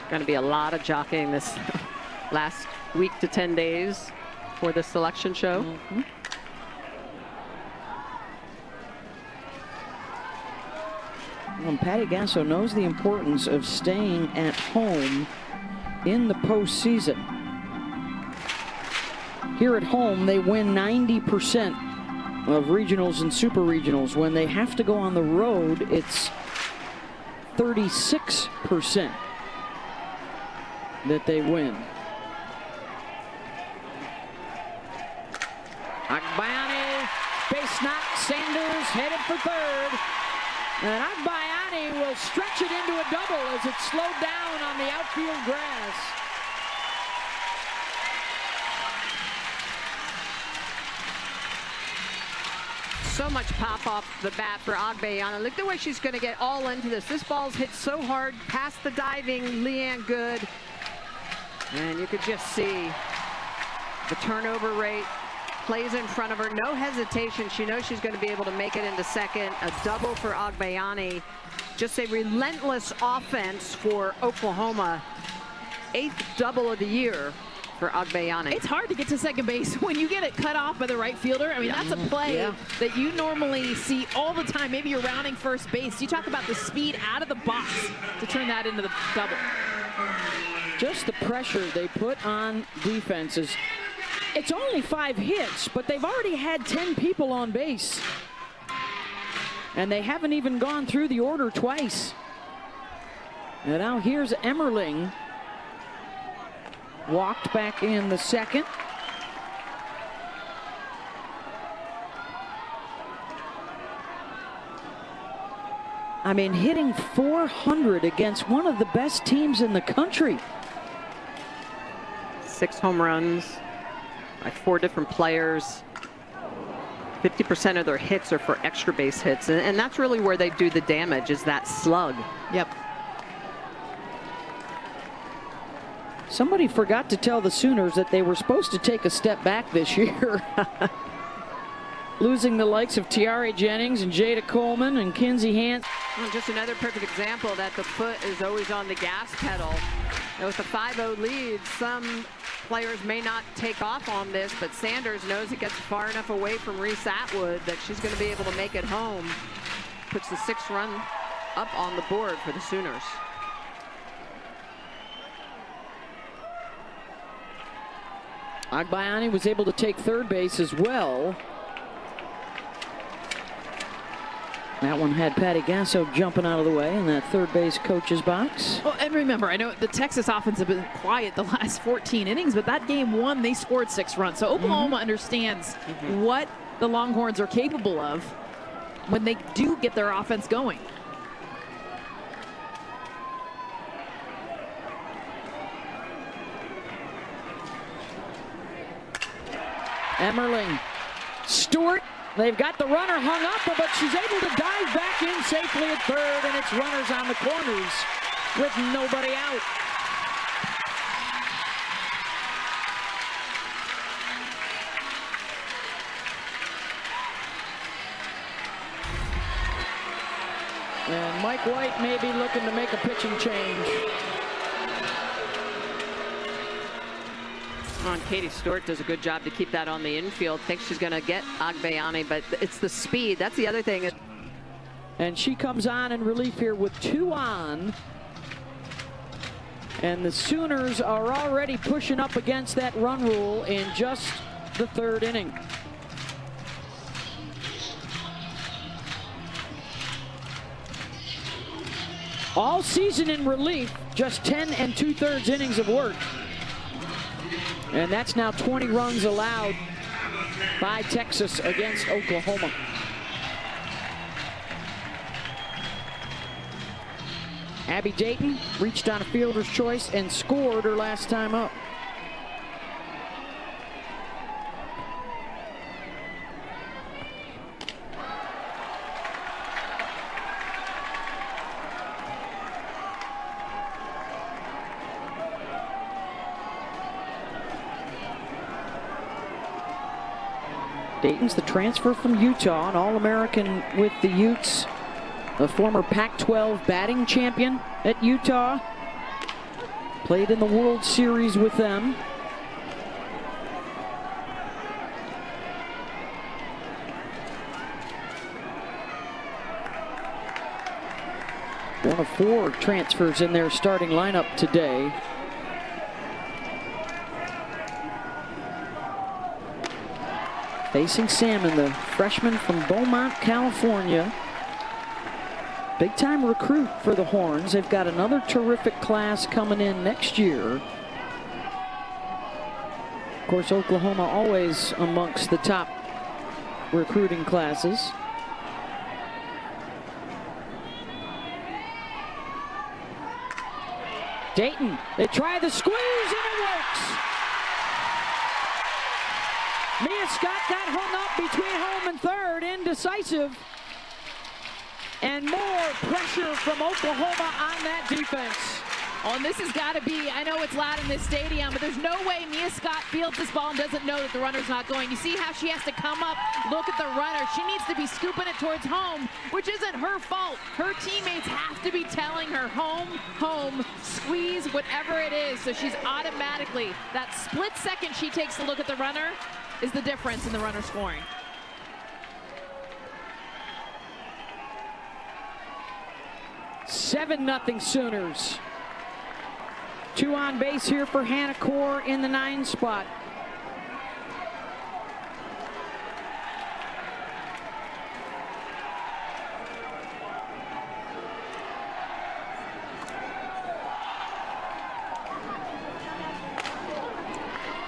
S2: Going to be a lot of jockeying this last week to 10 days for the selection show.
S1: Mm-hmm. Well, Patty Gasso knows the importance of staying at home in the postseason. Here at home, they win 90% of regionals and super regionals. When they have to go on the road, it's 36% that they win. Agbayani, base knock, Sanders headed for third. And Agbayani will stretch it into a double as it's slowed down on the outfield grass.
S2: so much pop off the bat for Agbayani. Look the way she's going to get all into this. This ball's hit so hard past the diving Leanne Good. And you could just see the turnover rate. Plays in front of her, no hesitation. She knows she's going to be able to make it into second. A double for Agbayani. Just a relentless offense for Oklahoma. 8th double of the year for Agbayani.
S3: It's hard to get to second base when you get it cut off by the right fielder. I mean, that's a play that you normally see all the time. Maybe you're rounding first base. You talk about the speed out of the box to turn that into the double.
S1: Just the pressure they put on defenses. It's only 5 hits, but they've already had 10 people on base. And they haven't even gone through the order twice. And now here's Emmerling. Walked back in the second. I mean, hitting .400 against one of the best teams in the country.
S2: 6 home runs by 4 different players. 50% of their hits are for extra base hits, and that's really where they do the damage, is that slug.
S3: Yep.
S1: Somebody forgot to tell the Sooners that they were supposed to take a step back this year. Losing the likes of Tiare Jennings and Jada Coleman and Kinsey Hansen.
S2: Well, just another perfect example that the foot is always on the gas pedal. And with the 5-0 lead, some players may not take off on this, but Sanders knows it gets far enough away from Reese Atwood that she's going to be able to make it home. Puts the 6th run up on the board for the Sooners.
S1: Agbayani was able to take third base as well. That one had Patty Gasso jumping out of the way in that third base coach's box.
S3: Well, and remember, I know the Texas offense have been quiet the last 14 innings, but that game 1, they scored 6 runs. So Oklahoma understands what the Longhorns are capable of when they do get their offense going.
S1: Emmerling. Stewart. They've got the runner hung up, but she's able to dive back in safely at third, and it's runners on the corners with nobody out. And Mike White may be looking to make a pitching change.
S2: And Katie Stewart does a good job to keep that on the infield. Thinks she's going to get Agbayani, but it's the speed. That's the other thing.
S1: And she comes on in relief here with 2 on. And the Sooners are already pushing up against that run rule in just the 3rd inning. All season in relief, just 10 2/3 innings of work. And that's now 20 runs allowed by Texas against Oklahoma. Abby Dayton reached on a fielder's choice and scored her last time up. Dayton's the transfer from Utah, an All-American with the Utes, a former Pac-12 batting champion at Utah, played in the World Series with them. One of 4 transfers in their starting lineup today. Facing Salmon, the freshman from Beaumont, California. Big time recruit for the Horns. They've got another terrific class coming in next year. Of course, Oklahoma always amongst the top recruiting classes. Dayton, they try the squeeze and it works. Mia Scott got hung up between home and third, indecisive. And more pressure from Oklahoma on that defense.
S3: Oh, and this has got to be, I know it's loud in this stadium, but there's no way Mia Scott fields this ball and doesn't know that the runner's not going. You see how she has to come up, look at the runner. She needs to be scooping it towards home, which isn't her fault. Her teammates have to be telling her home, home, squeeze, whatever it is. So she's automatically, that split second she takes to look at the runner is the difference in the runner scoring.
S1: 7-0 Sooners. 2 on base here for Hannah Core in the 9 spot.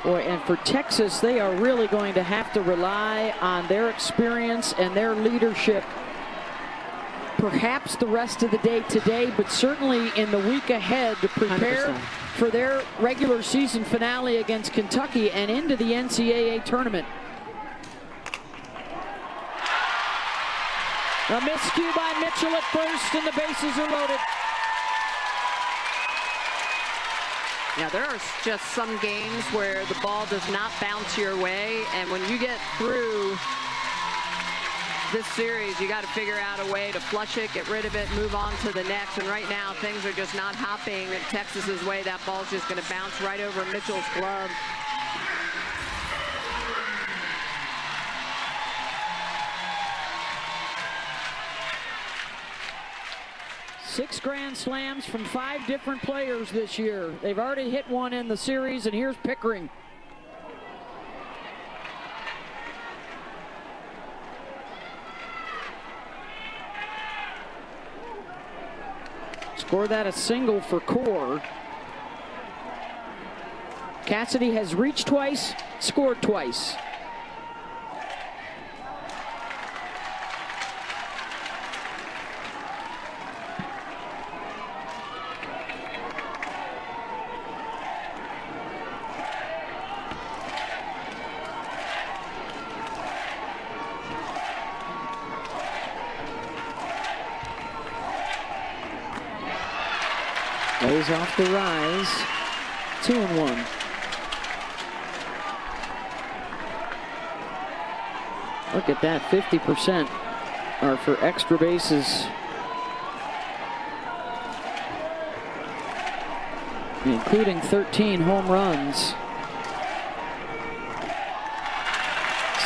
S1: Boy, and for Texas, they are really going to have to rely on their experience and their leadership. Perhaps the rest of the day today, but certainly in the week ahead to prepare
S2: 100%.
S1: for their regular season finale against Kentucky and into the NCAA tournament. A miscue by Mitchell at first, and the bases are loaded.
S2: Yeah, there are just some games where the ball does not bounce your way, and when you get through this series, you got to figure out a way to flush it, get rid of it, move on to the next. And right now, things are just not hopping Texas's way. That ball's just going to bounce right over Mitchell's glove.
S1: Six grand slams from 5 different players this year. They've already hit one in the series, and here's Pickering. Score that a single for Core. Cassidy has reached twice, scored twice. Goes off the rise, 2-1. Look at that, 50% are for extra bases, including 13 home runs.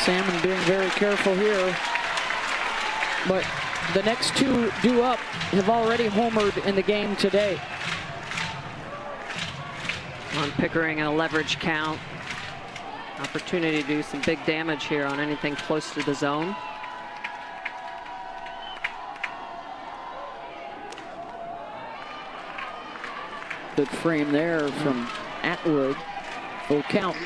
S1: Salmon being very careful here, but the next 2 due up have already homered in the game today.
S2: On Pickering and a leverage count. Opportunity to do some big damage here on anything close to the zone.
S1: Good frame there from Atwood. Full count.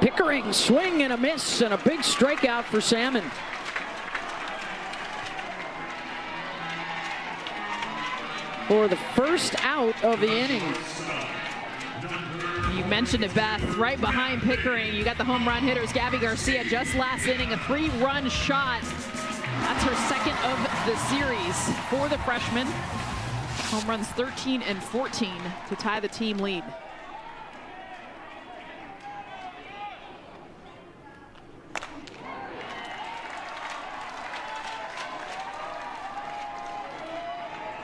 S1: Pickering, swing and a miss, and a big strikeout for Salmon. For the first out of the inning.
S3: You mentioned it, Beth, right behind Pickering. You got the home run hitters, Gabby Garcia, just last inning, a 3-run shot. That's her second of the series for the freshman. Home runs 13 and 14 to tie the team lead.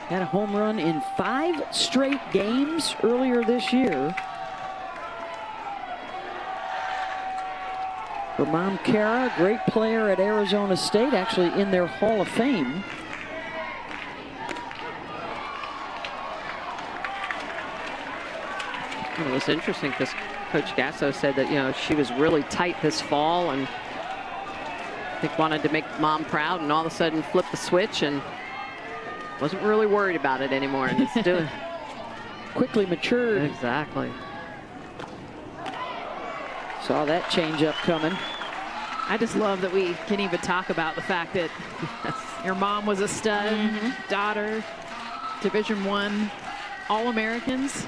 S1: Had a home run in 5 straight games earlier this year. Ramon Cara, great player at Arizona State, actually in their Hall of Fame.
S2: It was interesting because Coach Gasso said that, you know, she was really tight this fall and I think wanted to make mom proud, and all of a sudden flipped the switch and wasn't really worried about it anymore. And it's doing
S1: Quickly matured.
S2: exactly.
S1: Saw that changeup coming.
S3: I just love that we can even talk about the fact that your mom was a stud, daughter, Division I, All-Americans.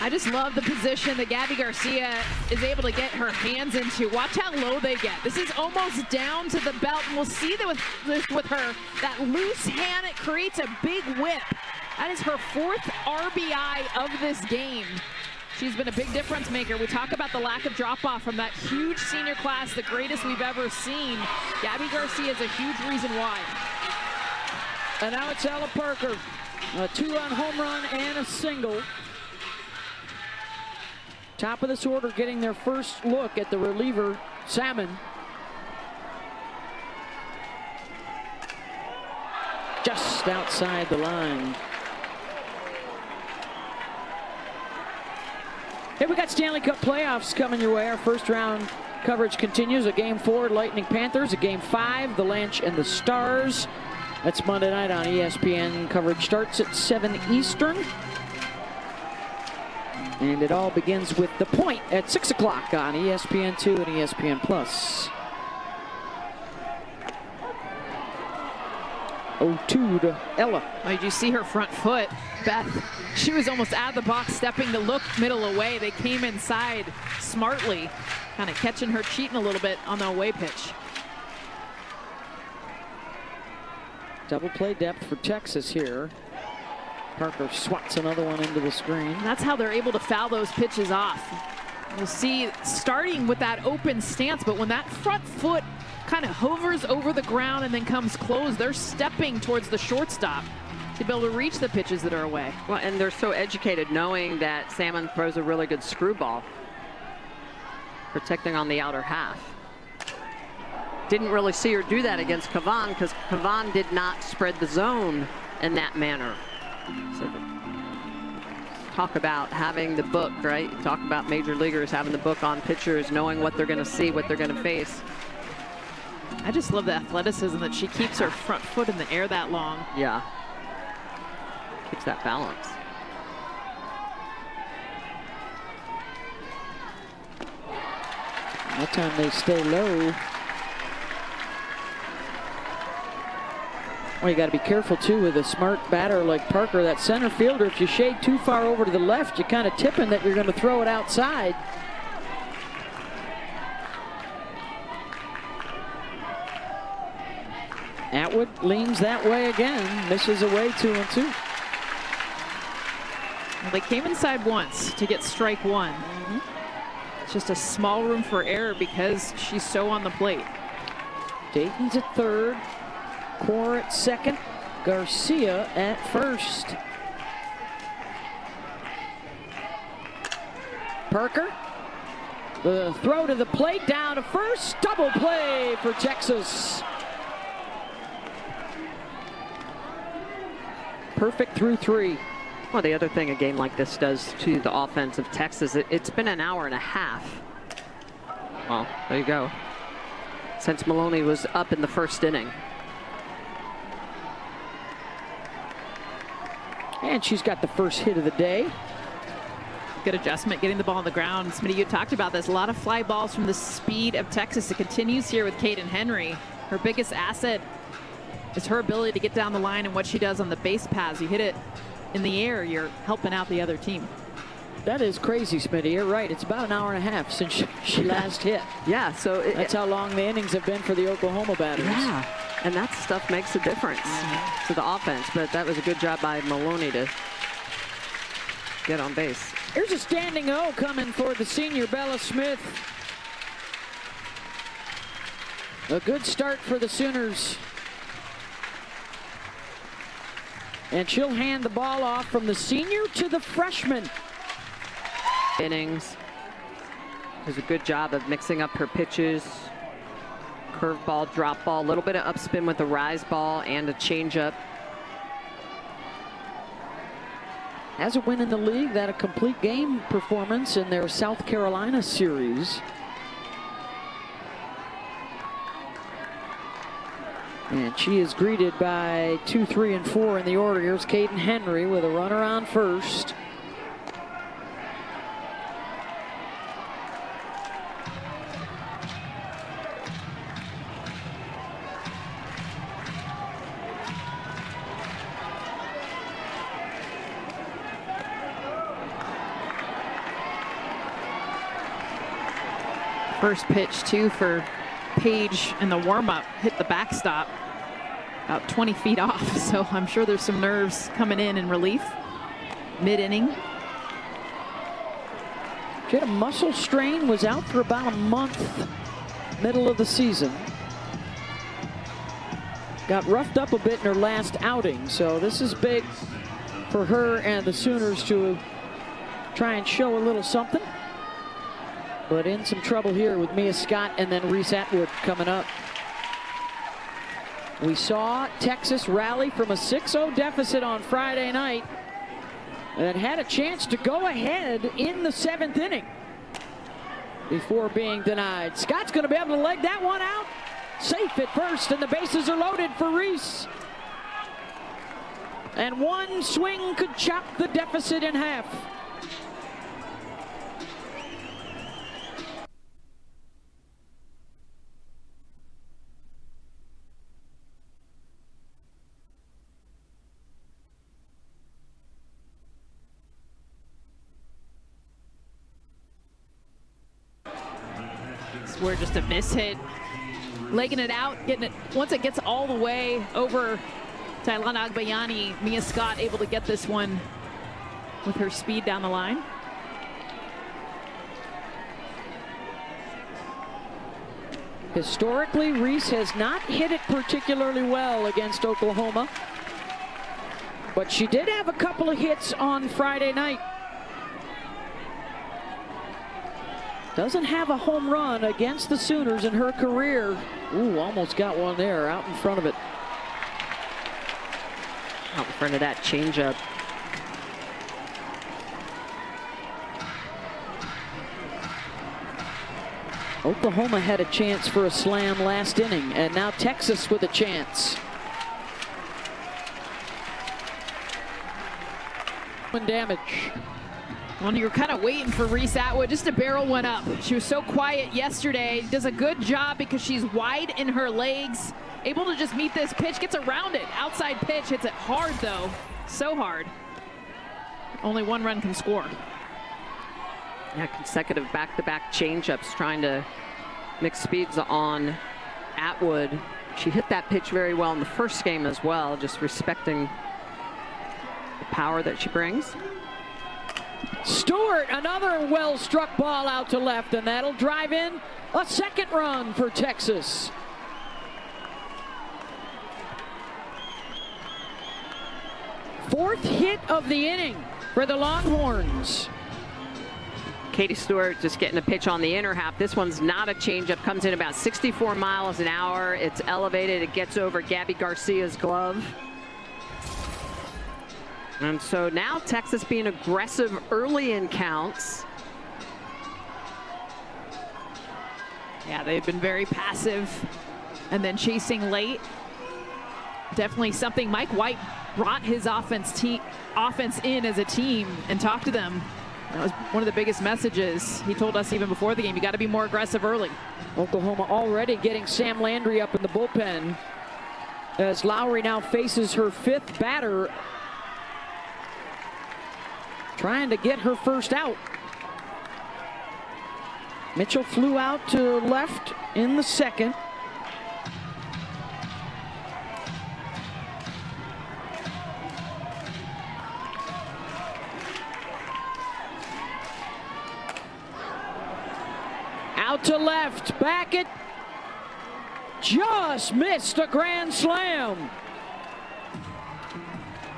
S3: I just love the position that Gabby Garcia is able to get her hands into. Watch how low they get. This is almost down to the belt, and we'll see that with her, that loose hand, it creates a big whip. That is her 4th RBI of this game. She's been a big difference maker. We talk about the lack of drop-off from that huge senior class, the greatest we've ever seen. Gabby Garcia is a huge reason why.
S1: And now it's Ella Parker, a 2-run home run and a single. Top of this order getting their first look at the reliever, Salmon. Just outside the line. Hey, we got Stanley Cup playoffs coming your way. Our first round coverage continues. A Game 4, Lightning Panthers. A Game 5, the Lanch and the Stars. That's Monday night on ESPN. Coverage starts at 7 Eastern. And it all begins with The Point at 6 o'clock on ESPN2 and ESPN+. 0-2 to Ella.
S3: Oh, did you see her front foot, Beth? She was almost out of the box, stepping to look middle away. They came inside smartly, kind of catching her cheating a little bit on the away pitch.
S1: Double play depth for Texas here. Parker swats another one into the screen.
S3: That's how they're able to foul those pitches off. We'll see, starting with that open stance, but when that front foot kind of hovers over the ground and then comes closed, they're stepping towards the shortstop to be able to reach the pitches that are away.
S2: Well, and they're so educated knowing that Salmon throws a really good screwball, protecting on the outer half. Didn't really see her do that against Cavan because Cavan did not spread the zone in that manner. So talk about having the book, right? Talk about major leaguers having the book on pitchers, knowing what they're going to see, what they're going to face.
S3: I just love the athleticism that she keeps her front foot in the air that long.
S2: Yeah. Keeps that balance.
S1: That time they stay low. Well, you got to be careful too with a smart batter like Parker, that center fielder. If you shade too far over to the left, you're kind of tipping that you're going to throw it outside. Atwood leans that way again, misses away 2-2.
S3: Well, they came inside once to get strike one. It's just a small room for error because she's so on the plate.
S1: Dayton's at third. Core at second, Garcia at first. Parker, the throw to the plate, down to first, double play for Texas. Perfect through 3.
S2: Well, the other thing a game like this does to the offense of Texas, it's been an hour and a half. Well, there you go. Since Maloney was up in the first inning.
S1: And she's got the first hit of the day.
S3: Good adjustment, getting the ball on the ground. Smitty, you talked about this. A lot of fly balls from the speed of Texas. It continues here with Caden Henry. Her biggest asset is her ability to get down the line and what she does on the base paths. You hit it in the air, you're helping out the other team.
S1: That is crazy, Smitty. You're right. It's about an hour and a half since she last hit.
S2: Yeah, so
S1: that's how long the innings have been for the Oklahoma batters.
S2: Yeah, and that stuff makes a difference to the offense. But that was a good job by Maloney to get on base.
S1: Here's a standing O coming for the senior Bella Smith. A good start for the Sooners. And she'll hand the ball off from the senior to the freshman.
S2: Innings. Does a good job of mixing up her pitches. Curveball, drop ball, a little bit of upspin with a rise ball and a changeup.
S1: Has a win in the league, that a complete game performance in their South Carolina series. And she is greeted by 2, 3, and 4 in the order. Here's Caden Henry with a runner on first.
S3: First pitch, too, for Page in the warm-up hit the backstop about 20 feet off. So I'm sure there's some nerves coming in relief mid-inning.
S1: She had a muscle strain, was out for about a month, middle of the season. Got roughed up a bit in her last outing, so this is big for her and the Sooners to try and show a little something. But in some trouble here with Mia Scott and then Reese Atwood coming up. We saw Texas rally from a 6-0 deficit on Friday night and had a chance to go ahead in the 7th inning before being denied. Scott's going to be able to leg that one out. Safe at first, and the bases are loaded for Reese. And one swing could chop the deficit in half.
S3: Where just a miss hit, legging it out, getting it, once it gets all the way over to Ilana Agbayani, Mia Scott able to get this one with her speed down the line.
S1: Historically, Reese has not hit it particularly well against Oklahoma, but she did have a couple of hits on Friday night. Doesn't have a home run against the Sooners in her career. Ooh, almost got one there, out in front of it.
S2: Out in front of that changeup.
S1: Oklahoma had a chance for a slam last inning, and now Texas with a chance. Damage.
S3: Well, you're kind of waiting for Reese Atwood just to barrel one up. She was so quiet yesterday. Does a good job because she's wide in her legs. Able to just meet this pitch. Gets around it. Outside pitch. Hits it hard, though. So hard. Only one run can score.
S2: Yeah, consecutive back-to-back changeups trying to mix speeds on Atwood. She hit that pitch very well in the first game as well, just respecting the power that she brings.
S1: Stewart, another well-struck ball out to left, and that'll drive in a second run for Texas. Fourth hit of the inning for the Longhorns.
S2: Katie Stewart just getting a pitch on the inner half. This one's not a changeup. Comes in about 64 miles an hour. It's elevated. It gets over Gabby Garcia's glove. And so now Texas being aggressive early in counts.
S3: Yeah, they've been very passive and then chasing late. Definitely something Mike White brought his offense in as a team and talked to them. That was one of the biggest messages. He told us even before the game, you got to be more aggressive early.
S1: Oklahoma already getting Sam Landry up in the bullpen as Lowry now faces her fifth batter, trying to get her first out. Mitchell flew out to left in the second. Out to left, back it. Just missed a grand slam.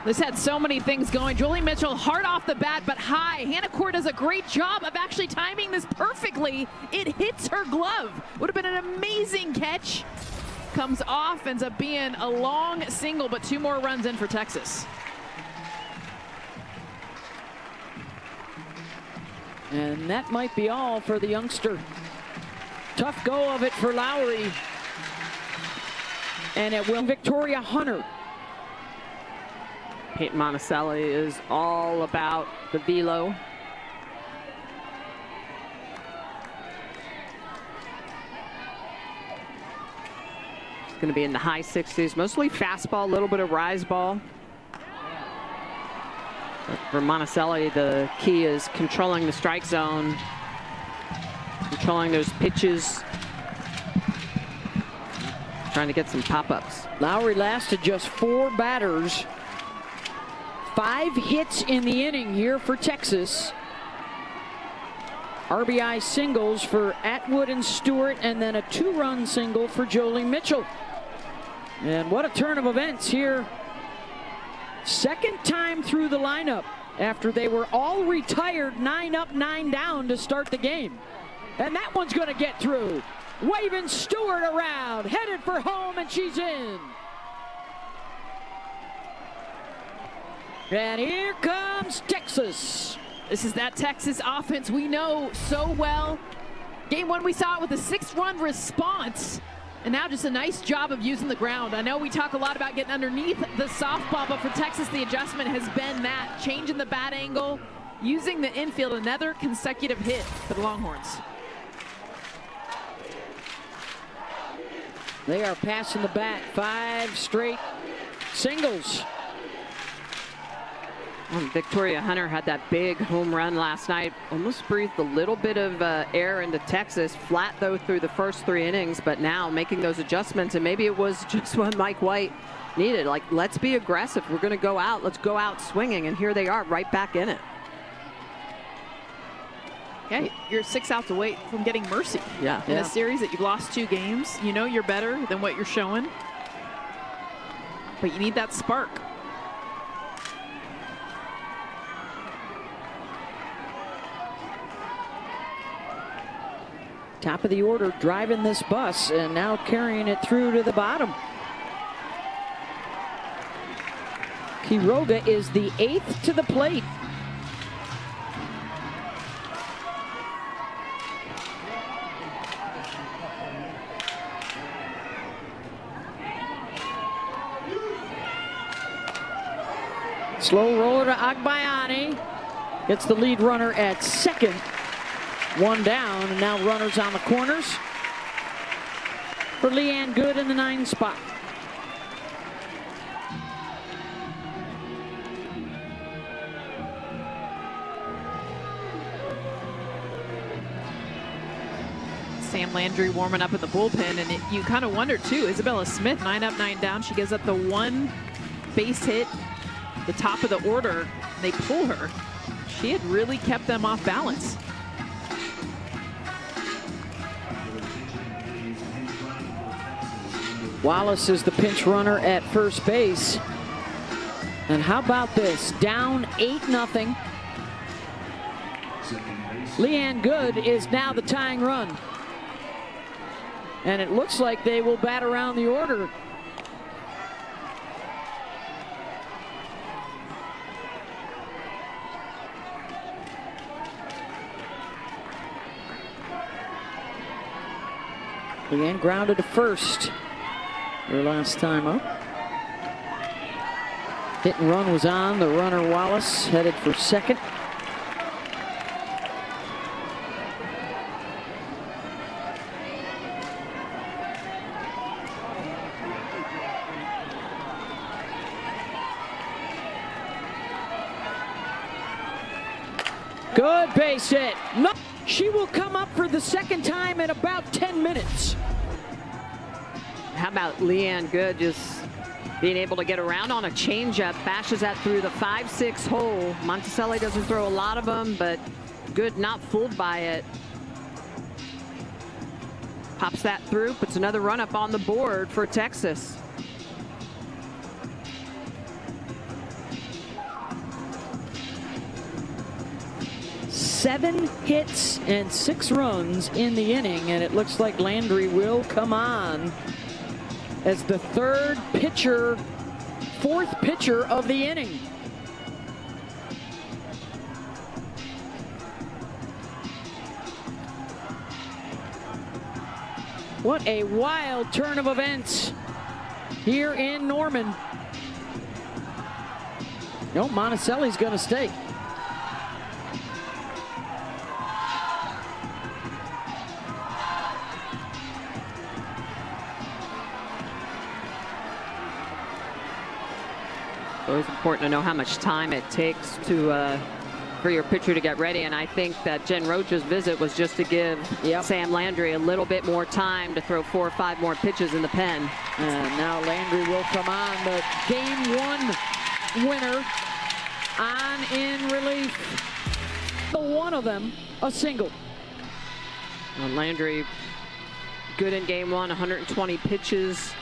S3: This had so many things going. Julie Mitchell hard off the bat, but high. Hannah Core does a great job of actually timing this perfectly. It hits her glove. Would have been an amazing catch. Comes off, ends up being a long single, but 2 more runs in for Texas.
S1: And that might be all for the youngster. Tough go of it for Lowry. And it will Victoria Hunter.
S2: Peyton Monticelli is all about the velo. It's going to be in the high 60s, mostly fastball, a little bit of rise ball. But for Monticelli, the key is controlling the strike zone, controlling those pitches, trying to get some pop-ups.
S1: Lowry lasted just 4 batters. 5 hits in the inning here for Texas. RBI singles for Atwood and Stewart, and then a 2-run single for Jolie Mitchell. And what a turn of events here. Second time through the lineup after they were all retired 9 up, 9 down to start the game. And that one's going to get through. Waving Stewart around, headed for home, and she's in. And here comes Texas.
S3: This is that Texas offense we know so well. Game 1, we saw it with a 6-run response. And now just a nice job of using the ground. I know we talk a lot about getting underneath the softball, but for Texas, the adjustment has been that. Changing the bat angle, using the infield, another consecutive hit for the Longhorns.
S1: They are passing the bat. 5 straight singles.
S2: Victoria Hunter had that big home run last night. Almost breathed a little bit of air into Texas. Flat, though, through the first 3 innings. But now making those adjustments, and maybe it was just what Mike White needed. Like, let's be aggressive. We're going to go out. Let's go out swinging. And here they are, right back in it.
S3: Yeah, you're 6 outs away from getting mercy.
S2: Yeah.
S3: In a series that you've lost 2 games. You know you're better than what you're showing. But you need that spark.
S1: Top of the order, driving this bus, and now carrying it through to the bottom. Quiroga is the 8th to the plate. Slow roller to Agbayani. Gets the lead runner at second. 1 down, and now runners on the corners for Leanne Good in the 9 spot.
S3: Sam Landry warming up in the bullpen, and you kind of wonder too, Isabella Smith 9 up, 9 down. She gives up the 1 base hit, the top of the order. They pull her. She had really kept them off balance.
S1: Wallace is the pinch runner at first base. And how about this? Down 8-0. Leanne Good is now the tying run. And it looks like they will bat around the order. Leanne grounded to first her last time up. Hit and run was on. The runner Wallace headed for second. Good base hit. No, she will come up for the second time in about 10 minutes.
S2: How about Leanne Good just being able to get around on a changeup, bashes that through the 5-6 hole. Monticelli doesn't throw a lot of them, but Good not fooled by it. Pops that through, puts another run up on the board for Texas.
S1: Seven hits and 6 runs in the inning, and it looks like Landry will come on as the fourth pitcher of the inning. What a wild turn of events. here in Norman. No, Monticelli's going to stay.
S2: It's always important to know how much time it takes to for your pitcher to get ready, and I think that Jen Roach's visit was just to give Sam Landry a little bit more time to throw 4 or 5 more pitches in the pen.
S1: And now Landry will come on, the game 1 winner on in relief. One of them, a single.
S2: Landry, good in game 1, 120 pitches.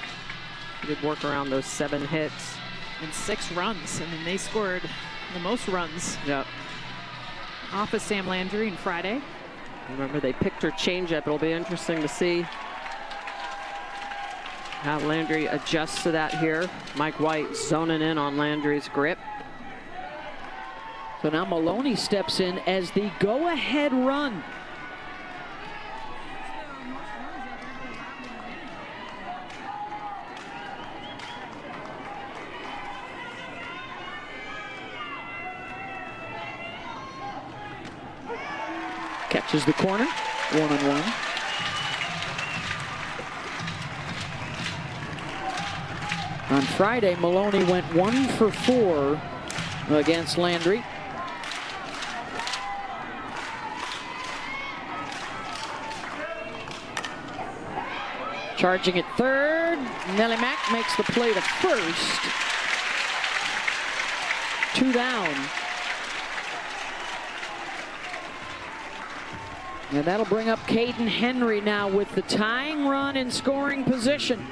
S2: Good work around those 7 hits.
S3: And 6 runs. I mean, they scored the most runs.
S2: Yep.
S3: Off of Sam Landry on Friday.
S2: Remember, they picked her changeup. It'll be interesting to see how Landry adjusts to that here. Mike White zoning in on Landry's grip.
S1: So now Maloney steps in as the go-ahead run. Catches the corner, 1-1. On Friday, Maloney went 1 for 4 against Landry. Charging at third, Nellie Mack makes the play to first. 2 down. And that'll bring up Caden Henry now with the tying run in scoring position.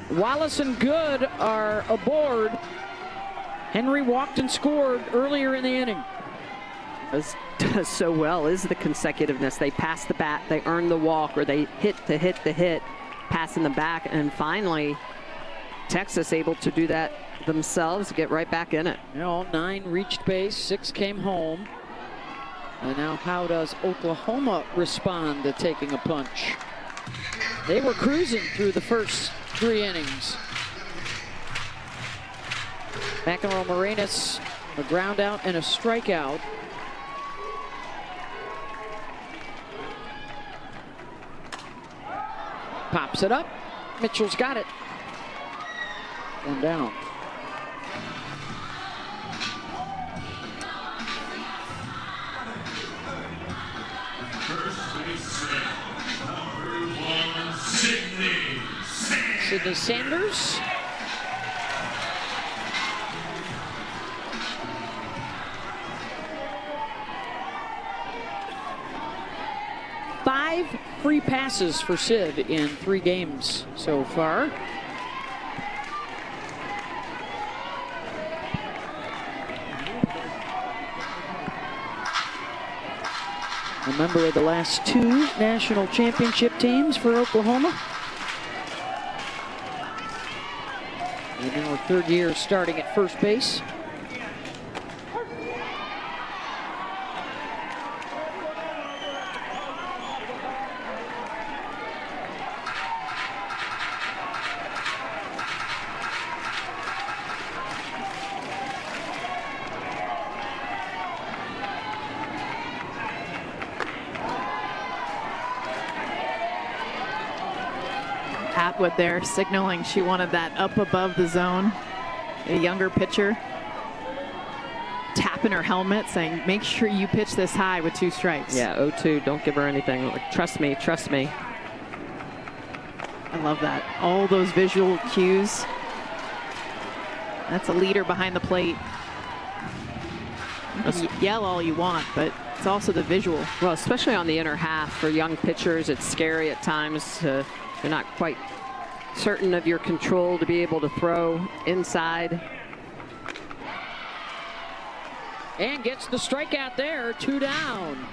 S1: Wallace and Good are aboard. Henry walked and scored earlier in the inning.
S2: Does so well is the consecutiveness. They pass the bat, they earn the walk, or they hit the hit, passing the back, and finally Texas able to do that themselves, get right back in it.
S1: All 9 reached base, 6 came home. And now how does Oklahoma respond to taking a punch? They were cruising through the first 3 innings. McEnroe Marinas, a ground out and a strikeout. Pops it up. Mitchell's got it. 1 down. Sydney Sanders. Five free passes for Sid in 3 games so far. A member of the last 2 national championship teams for Oklahoma. And now her 3rd year starting at first base.
S3: Atwood there signaling she wanted that up above the zone. A younger pitcher tapping her helmet saying, make sure you pitch this high with 2 strikes.
S2: Yeah, 0-2, don't give her anything. Like, trust me, trust me.
S3: I love that. All those visual cues. That's a leader behind the plate. You can yell all you want, but it's also the visual.
S2: Well, especially on the inner half for young pitchers, it's scary at times. You're not quite certain of your control to be able to throw inside.
S1: And gets the strikeout there, 2 down.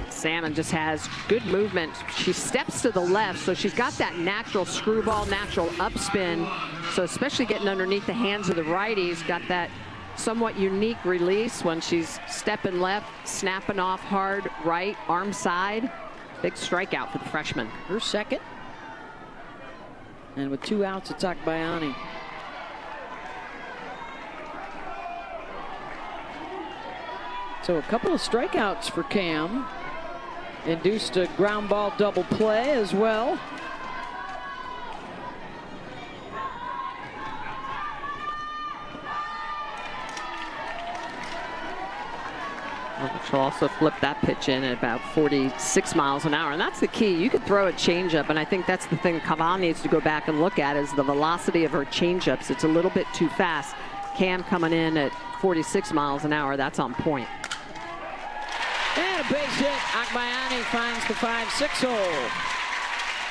S2: Salmon just has good movement. She steps to the left, so she's got that natural screwball, natural upspin. So especially getting underneath the hands of the righties, got that somewhat unique release when she's stepping left, snapping off hard right, arm side. Big strikeout for the freshman.
S1: Her second. And with 2 outs, it's Akbayani. So a couple of strikeouts for Cam. Induced a ground ball double play as well.
S2: She'll also flip that pitch in at about 46 miles an hour. And that's the key. You could throw a changeup, and I think that's the thing Kavan needs to go back and look at is the velocity of her changeups. It's a little bit too fast. Cam coming in at 46 miles an hour, that's on point.
S1: And a base hit. Akbayani finds the 5-6 hole.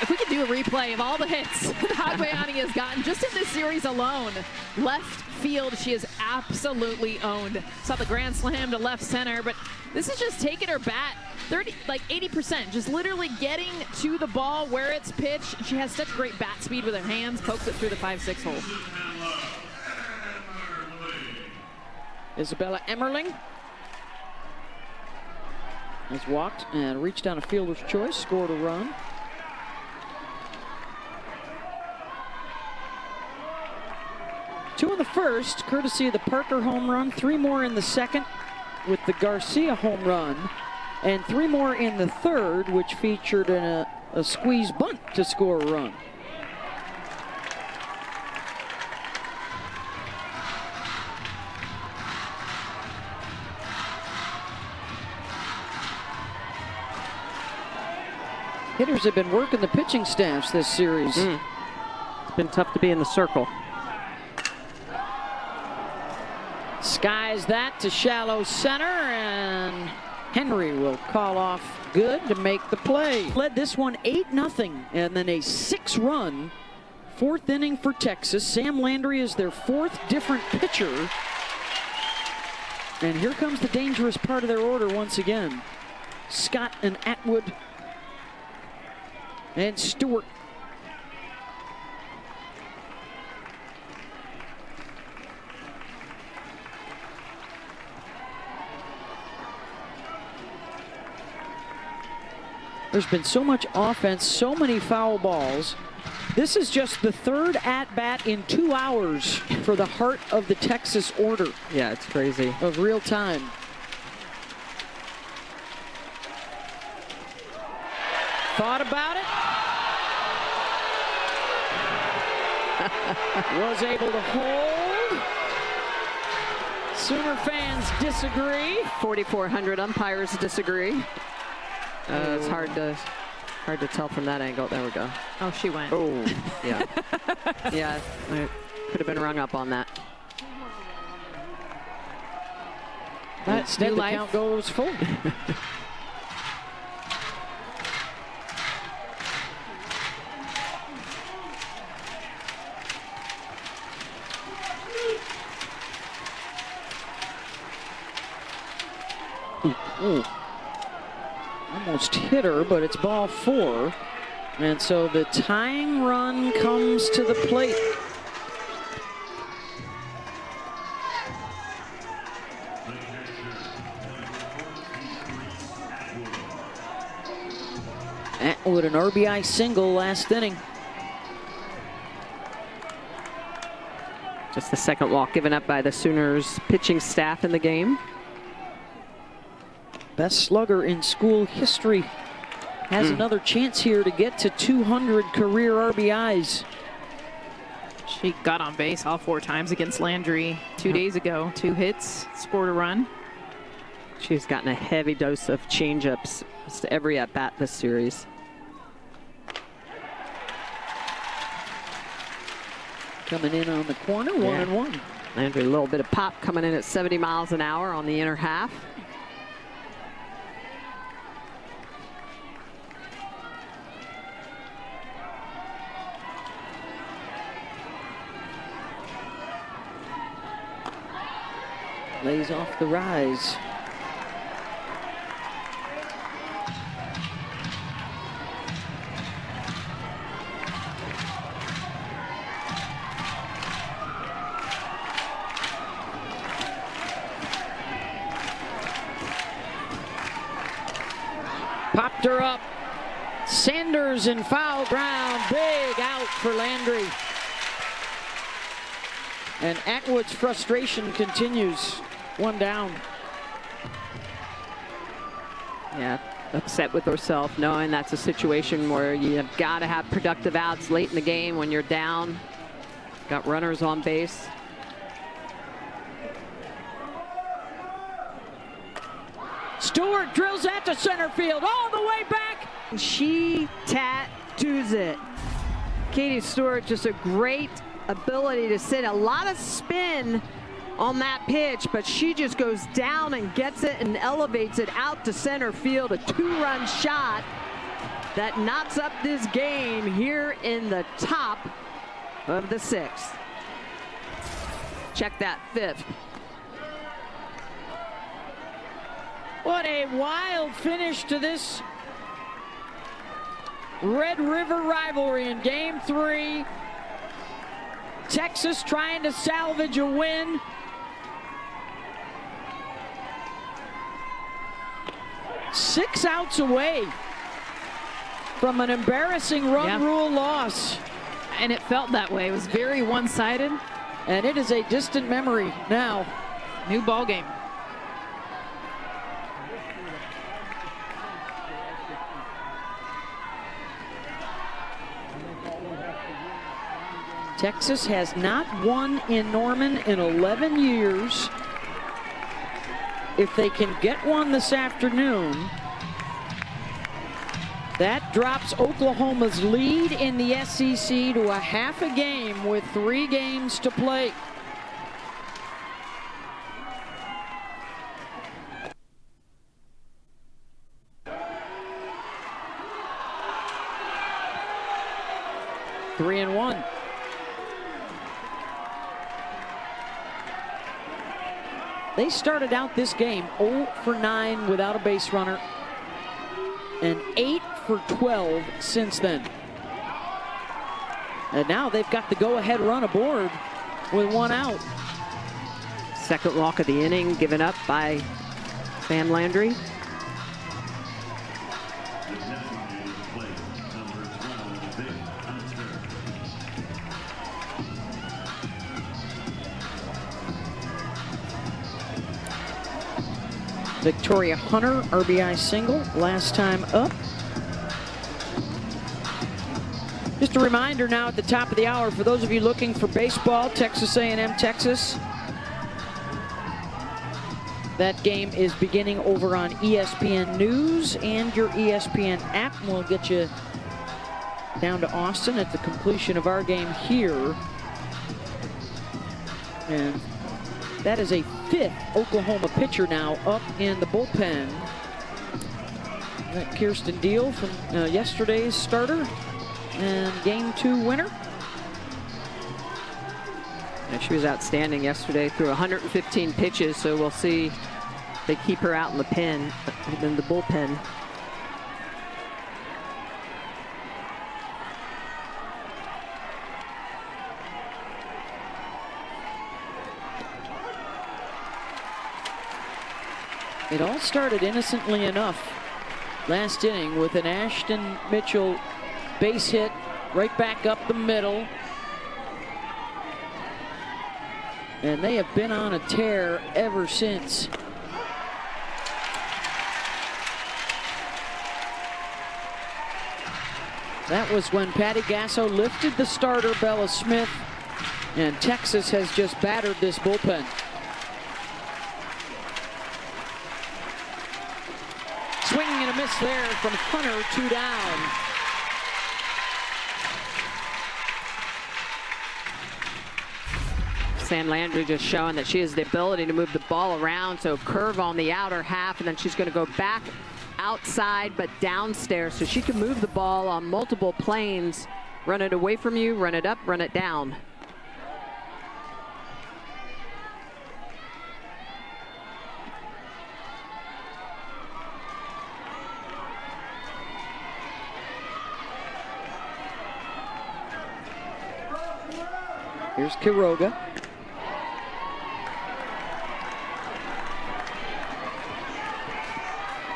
S3: If we could do a replay of all the hits that Akbayani has gotten just in this series alone, left field she is absolutely owned. Saw the grand slam to left center, but this is just taking her bat 80%, just literally getting to the ball where it's pitched. She has such great bat speed with her hands, pokes it through the 5-6 hole.
S1: Isabella Emmerling has walked and reached down a fielder's choice, scored a run. Two in the first, courtesy of the Parker home run, 3 more in the second with the Garcia home run, and 3 more in the third, which featured a squeeze bunt to score a run. Hitters have been working the pitching staffs this series.
S2: It's been tough to be in the circle.
S1: Skies that to shallow center, and Henry will call off good to make the play. Led this one 8-0, and then a 6-run 4th inning for Texas. Sam Landry is their 4th different pitcher. And here comes the dangerous part of their order once again. Scott and Atwood and Stewart. There's been so much offense, so many foul balls. This is just the 3rd at-bat in 2 hours for the heart of the Texas order.
S2: Yeah, it's crazy.
S1: Of real time. Thought about it. Was able to hold. Sooner fans disagree.
S2: 4,400 umpires disagree. It's hard to tell from that angle. There we go.
S3: Oh, she went.
S2: Oh, yeah. Yeah, I could have been rung up on that.
S1: But instead, the count goes full. Ooh. Almost hit her, but it's ball 4. And so the tying run comes to the plate. Atwood an RBI single last inning.
S2: Just the 2nd walk given up by the Sooners pitching staff in the game.
S1: Best slugger in school history has another chance here to get to 200 career RBIs.
S3: She got on base all 4 times against Landry 2 days ago. 2 hits, scored a run.
S2: She's gotten a heavy dose of changeups just every at-bat this series.
S1: Coming in on the corner, 1-1.
S2: Landry, a little bit of pop coming in at 70 miles an hour on the inner half.
S1: Lays off the rise. Popped her up. Sanders in foul ground. Big out for Landry. And Atwood's frustration continues. One down.
S2: Yeah, upset with herself, knowing that's a situation where you've got to have productive outs late in the game when you're down. Got runners on base.
S1: Stewart drills that to center field, all the way back.
S2: She tattoos it. Katie Stewart, just a great ability to sit. A lot of spin on that pitch, but she just goes down and gets it and elevates it out to center field. A 2-run shot that knocks up this game here in the top of the 6th. Check that 5th.
S1: What a wild finish to this Red River rivalry in Game 3. Texas trying to salvage a win. Six outs away from an embarrassing run rule loss.
S3: And it felt that way. It was very one-sided.
S1: And it is a distant memory now.
S3: New ball game.
S1: Texas has not won in Norman in 11 years. If they can get one this afternoon, that drops Oklahoma's lead in the SEC to a half a game with 3 games to play. Three and one. They started out this game 0 for 9 without a base runner, and 8 for 12 since then. And now they've got the go-ahead run aboard with 1 out.
S2: Second walk of the inning given up by Sam Landry.
S1: Victoria Hunter, RBI single, last time up. Just a reminder now at the top of the hour, for those of you looking for baseball, Texas A&M, Texas. That game is beginning over on ESPN News and your ESPN app. We'll get you down to Austin at the completion of our game here. And that is a 5th Oklahoma pitcher now up in the bullpen. That Kirsten Deal from yesterday's starter and Game 2 winner.
S2: And she was outstanding yesterday, threw 115 pitches, so we'll see if they keep her out in the bullpen.
S1: It all started innocently enough last inning with an Ashton Mitchell base hit right back up the middle. And they have been on a tear ever since. That was when Patty Gasso lifted the starter, Bella Smith, and Texas has just battered this bullpen. Swinging and a miss there from Hunter, 2 down.
S2: Sam Landry just showing that she has the ability to move the ball around, so curve on the outer half, and then she's going to go back outside but downstairs, so she can move the ball on multiple planes, run it away from you, run it up, run it down.
S1: Here's Quiroga.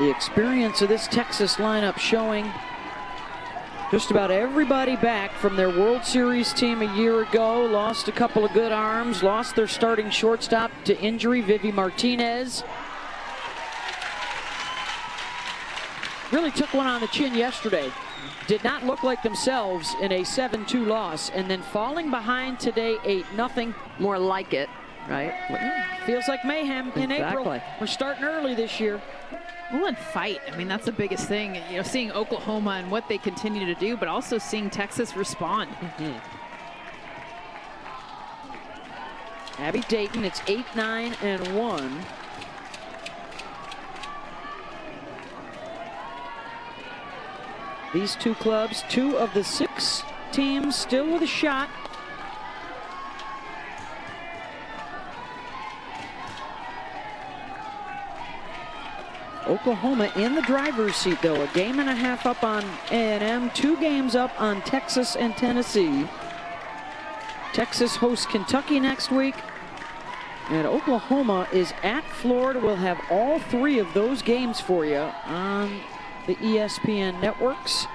S1: The experience of this Texas lineup showing Just about everybody back from their World Series team a year ago. Lost a couple of good arms. Lost their starting shortstop to injury, Vivi Martinez. Really took one on the chin yesterday. Did not look like themselves in a 7-2 loss. And then falling behind today 8-0.
S2: More like it, right?
S1: Feels like mayhem in April. We're starting early this year.
S3: Well, and fight. I mean, that's the biggest thing. You know, seeing Oklahoma and what they continue to do, but also seeing Texas respond.
S1: Abby Dayton, it's 8-9-1. These two clubs, 2 of the 6 teams still with a shot. Oklahoma in the driver's seat, though. A game and a half up on A&M, 2 games up on Texas and Tennessee. Texas hosts Kentucky next week. And Oklahoma is at Florida. We'll have all 3 of those games for you on the ESPN networks.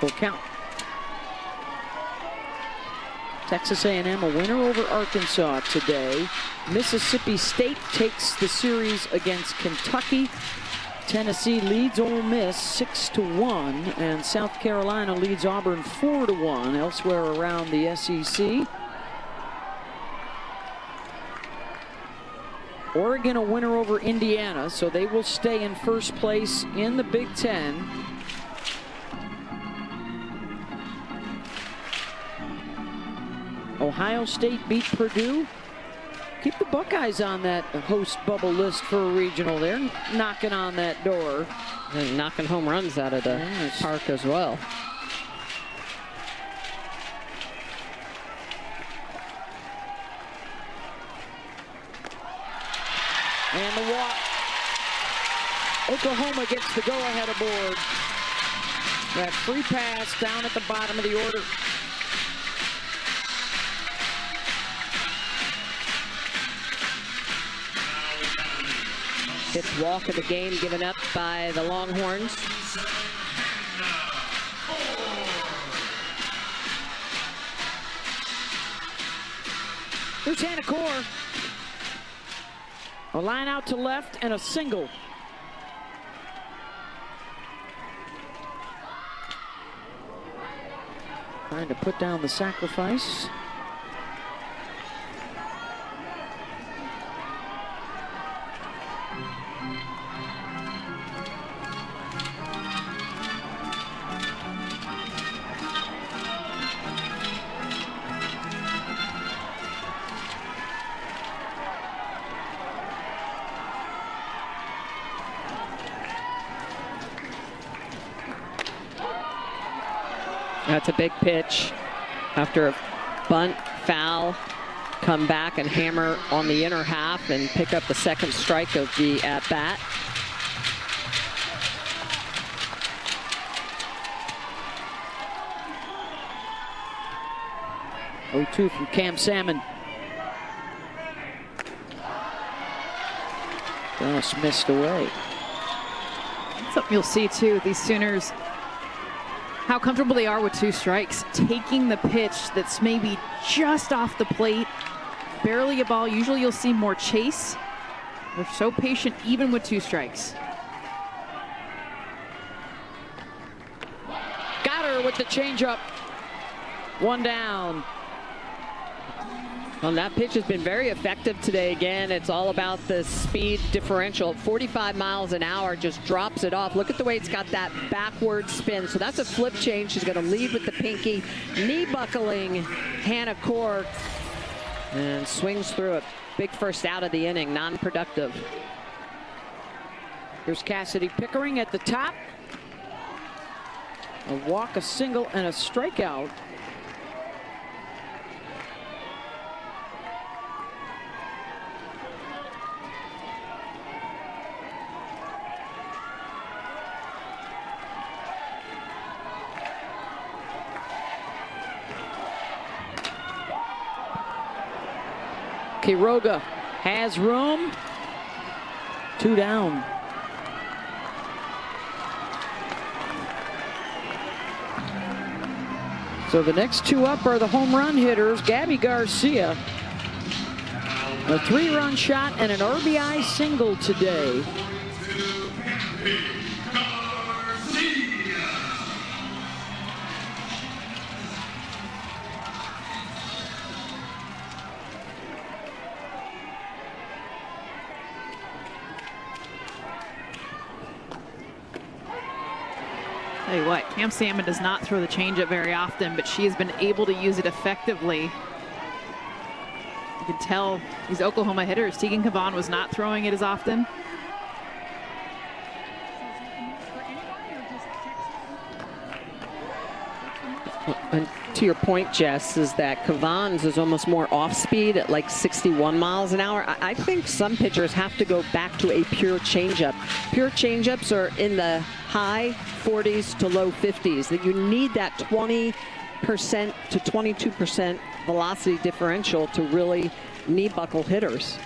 S1: Full count. Texas A&M a winner over Arkansas today. Mississippi State takes the series against Kentucky. Tennessee leads Ole Miss 6-1, and South Carolina leads Auburn 4-1 elsewhere around the SEC. Oregon a winner over Indiana, so they will stay in first place in the Big Ten. Ohio State beat Purdue. Keep the Buckeyes on that host bubble list for a regional. They're knocking on that door.
S2: And knocking home runs out of the park as well.
S1: And the walk. Oklahoma gets the go-ahead aboard. That free pass down at the bottom of the order.
S2: Fifth walk of the game given up by the Longhorns.
S1: Here's Hannah Core. A line out to left and a single. Trying to put down the sacrifice.
S2: That's a big pitch. After a bunt, foul, come back and hammer on the inner half and pick up the second strike of the at-bat.
S1: Oh-2 from Cam Salmon. Just missed away.
S3: Something you'll see too with these Sooners, how comfortable they are with 2 strikes. Taking the pitch that's maybe just off the plate, barely a ball. Usually you'll see more chase. They're so patient even with 2 strikes.
S1: Got her with the changeup. 1 down.
S2: Well, that pitch has been very effective today. Again, it's all about the speed differential. 45 miles an hour, just drops it off. Look at the way it's got that backward spin. So that's a flip change. She's going to lead with the pinky. Knee buckling Hannah Core. And swings through it. Big first out of the inning, non-productive.
S1: Here's Cassidy Pickering at the top. A walk, a single, and a strikeout. Quiroga has room. 2 down. So the next 2 up are the home run hitters. Gabby Garcia, a 3-run shot and an RBI single today.
S3: Tell you what, Cam Salmon does not throw the changeup very often, but she has been able to use it effectively. You can tell these Oklahoma hitters, Tegan Cavan was not throwing it as often.
S2: And to your point, Jess, is that Cavan's is almost more off speed at like 61 miles an hour. I think some pitchers have to go back to a pure changeup. Pure changeups are in the high 40s to low 50s. That you need that 20% to 22% velocity differential to really knee buckle hitters.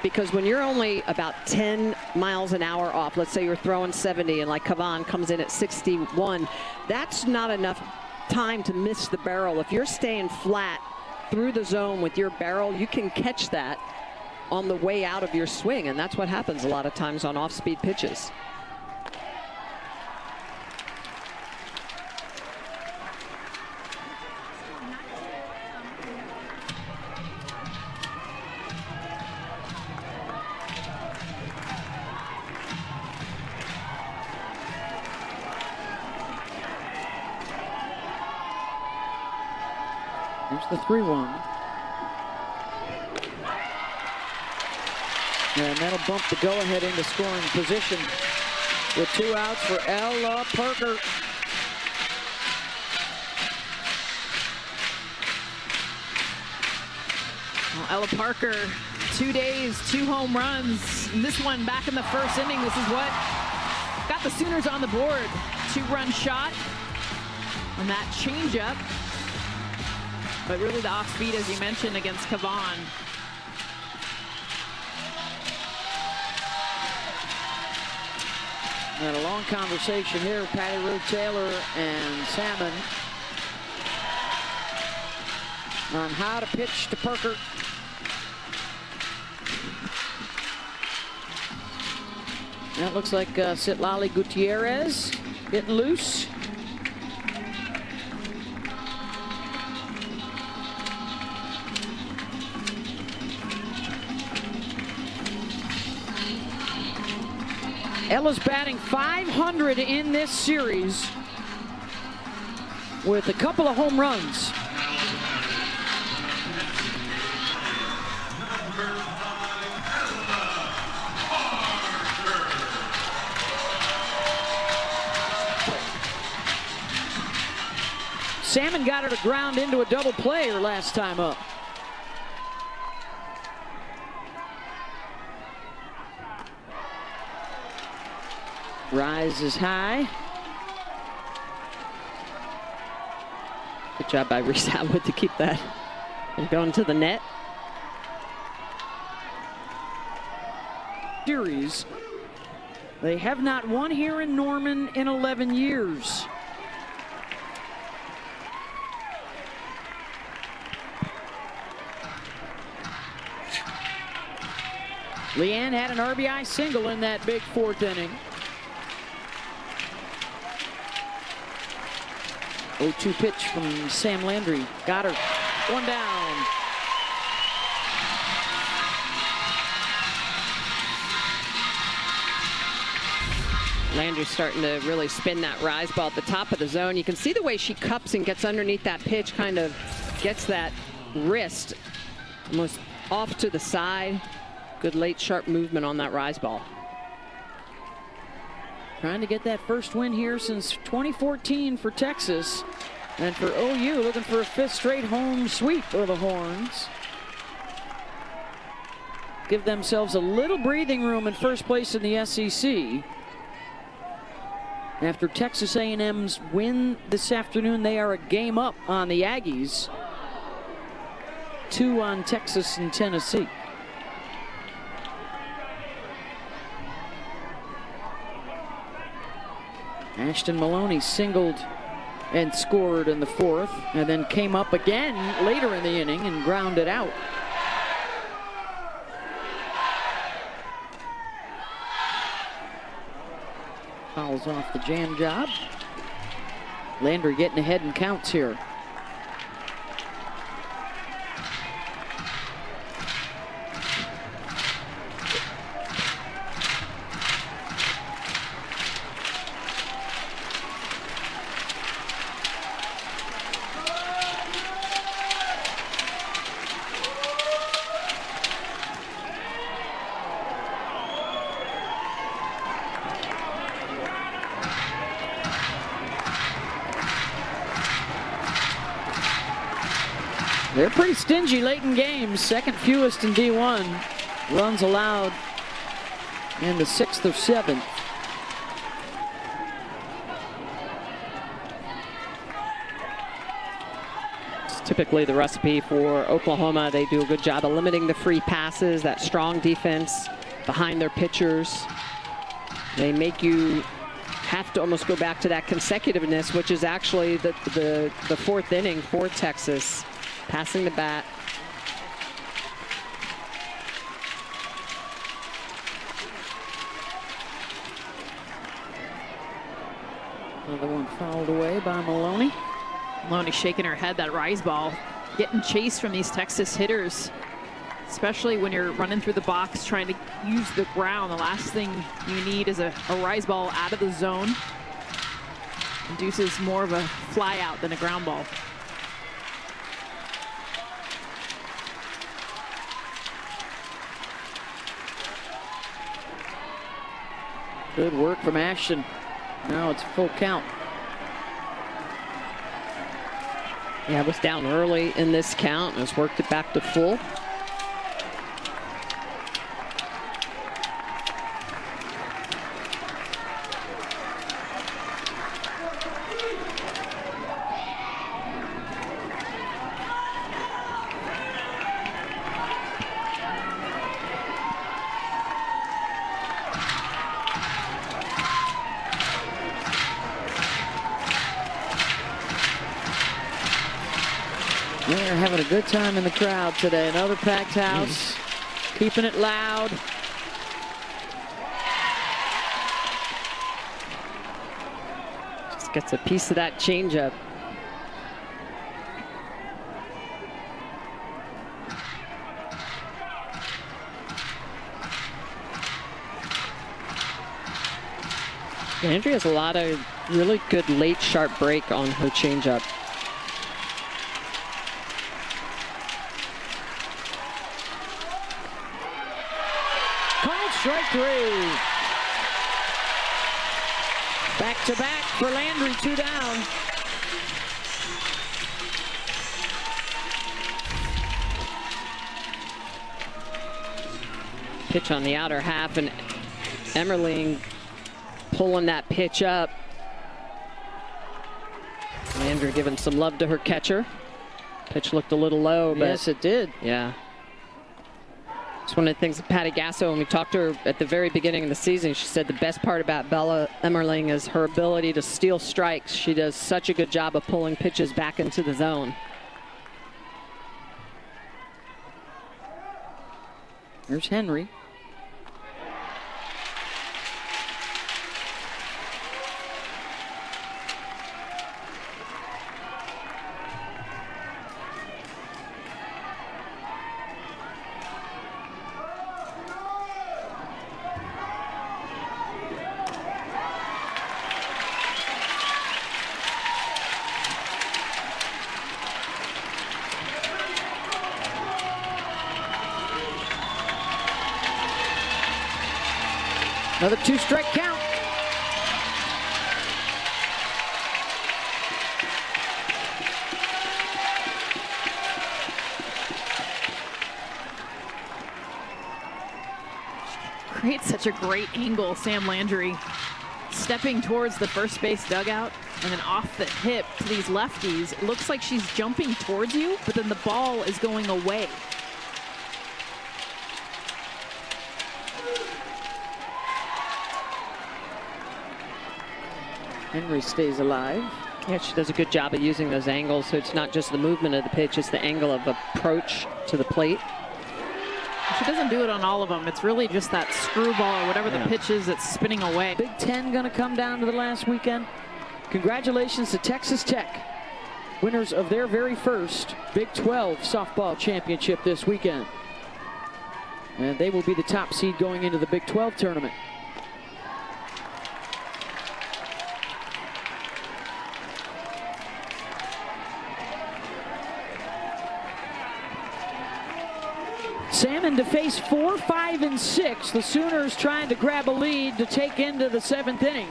S2: Because when you're only about 10 miles an hour off, let's say you're throwing 70 and like Cavan comes in at 61, that's not enough time to miss the barrel. If you're staying flat through the zone with your barrel, you can catch that on the way out of your swing, and that's what happens a lot of times on off-speed pitches.
S1: Here's the 3-1. And that'll bump the go-ahead into scoring position with 2 outs for Ella Parker.
S3: Well, Ella Parker, 2 days, 2 home runs. And this one back in the first inning, this is what got the Sooners on the board. 2-run shot on that changeup. But really the off-speed, as you mentioned, against Cavan.
S1: And a long conversation here, Patty Rue Taylor and Salmon, on how to pitch to Parker. That looks like Citlali Gutierrez getting loose. Ella's batting .500 in this series with a couple of home runs. Salmon got her to ground into a double play her last time up. Rise is high.
S2: Good job by Reese Atwood to keep that from going to the net.
S1: Series. They have not won here in Norman in 11 years. Leanne had an RBI single in that big 4th inning. 0-2 pitch from Sam Landry. Got her. 1 down.
S2: Landry's starting to really spin that rise ball at the top of the zone. You can see the way she cups and gets underneath that pitch, kind of gets that wrist almost off to the side. Good late sharp movement on that rise ball.
S1: Trying to get that first win here since 2014 for Texas. And for OU, looking for a 5th straight home sweep of the Horns. Give themselves a little breathing room in first place in the SEC. After Texas A&M's win this afternoon, they are a game up on the Aggies. 2 on Texas and Tennessee. Ashton Maloney singled and scored in the 4th, and then came up again later in the inning and grounded out. Fouls off the jam job. Landry getting ahead in counts here. They're pretty stingy late in games. Second fewest in D1. Runs allowed in the 6th or 7th.
S2: It's typically the recipe for Oklahoma. They do a good job of limiting the free passes, that strong defense behind their pitchers. They make you have to almost go back to that consecutiveness, which is actually the 4th inning for Texas. Passing the bat.
S1: Another one fouled away by Maloney.
S3: Maloney shaking her head. That rise ball getting chased from these Texas hitters, especially when you're running through the box trying to use the ground. The last thing you need is a rise ball out of the zone. Induces more of a fly out than a ground ball.
S1: Good work from Ashton. Now it's full count.
S2: Yeah, it was down early in this count and has worked it back to full.
S1: They're having a good time in the crowd today. Another packed house, keeping it loud.
S2: Just gets a piece of that changeup. Landry has a lot of really good late sharp break on her changeup.
S1: Strike 3. Back to back for Landry, 2 down.
S2: Pitch on the outer half, and Emmerling pulling that pitch up. Landry giving some love to her catcher. Pitch looked a little low, but
S1: yes, it did.
S2: Yeah. It's one of the things that Patty Gasso, when we talked to her at the very beginning of the season, she said the best part about Bella Emmerling is her ability to steal strikes. She does such a good job of pulling pitches back into the zone.
S1: There's Henry. Another 2-strike count.
S3: Creates such a great angle, Sam Landry. Stepping towards the first base dugout. and then off the hip to these lefties. It looks like she's jumping towards you, but then the ball is going away.
S1: Henry stays alive.
S2: Yeah, she does a good job of using those angles, so it's not just the movement of the pitch, it's the angle of approach to the plate.
S3: She doesn't do it on all of them. It's really just that screwball or whatever the pitch is that's spinning away.
S1: Big Ten going to come down to the last weekend. Congratulations to Texas Tech, winners of their very first Big 12 softball championship this weekend. And they will be the top seed going into the Big 12 tournament. Salmon to face 4, 5, and 6. The Sooners trying to grab a lead to take into the 7th inning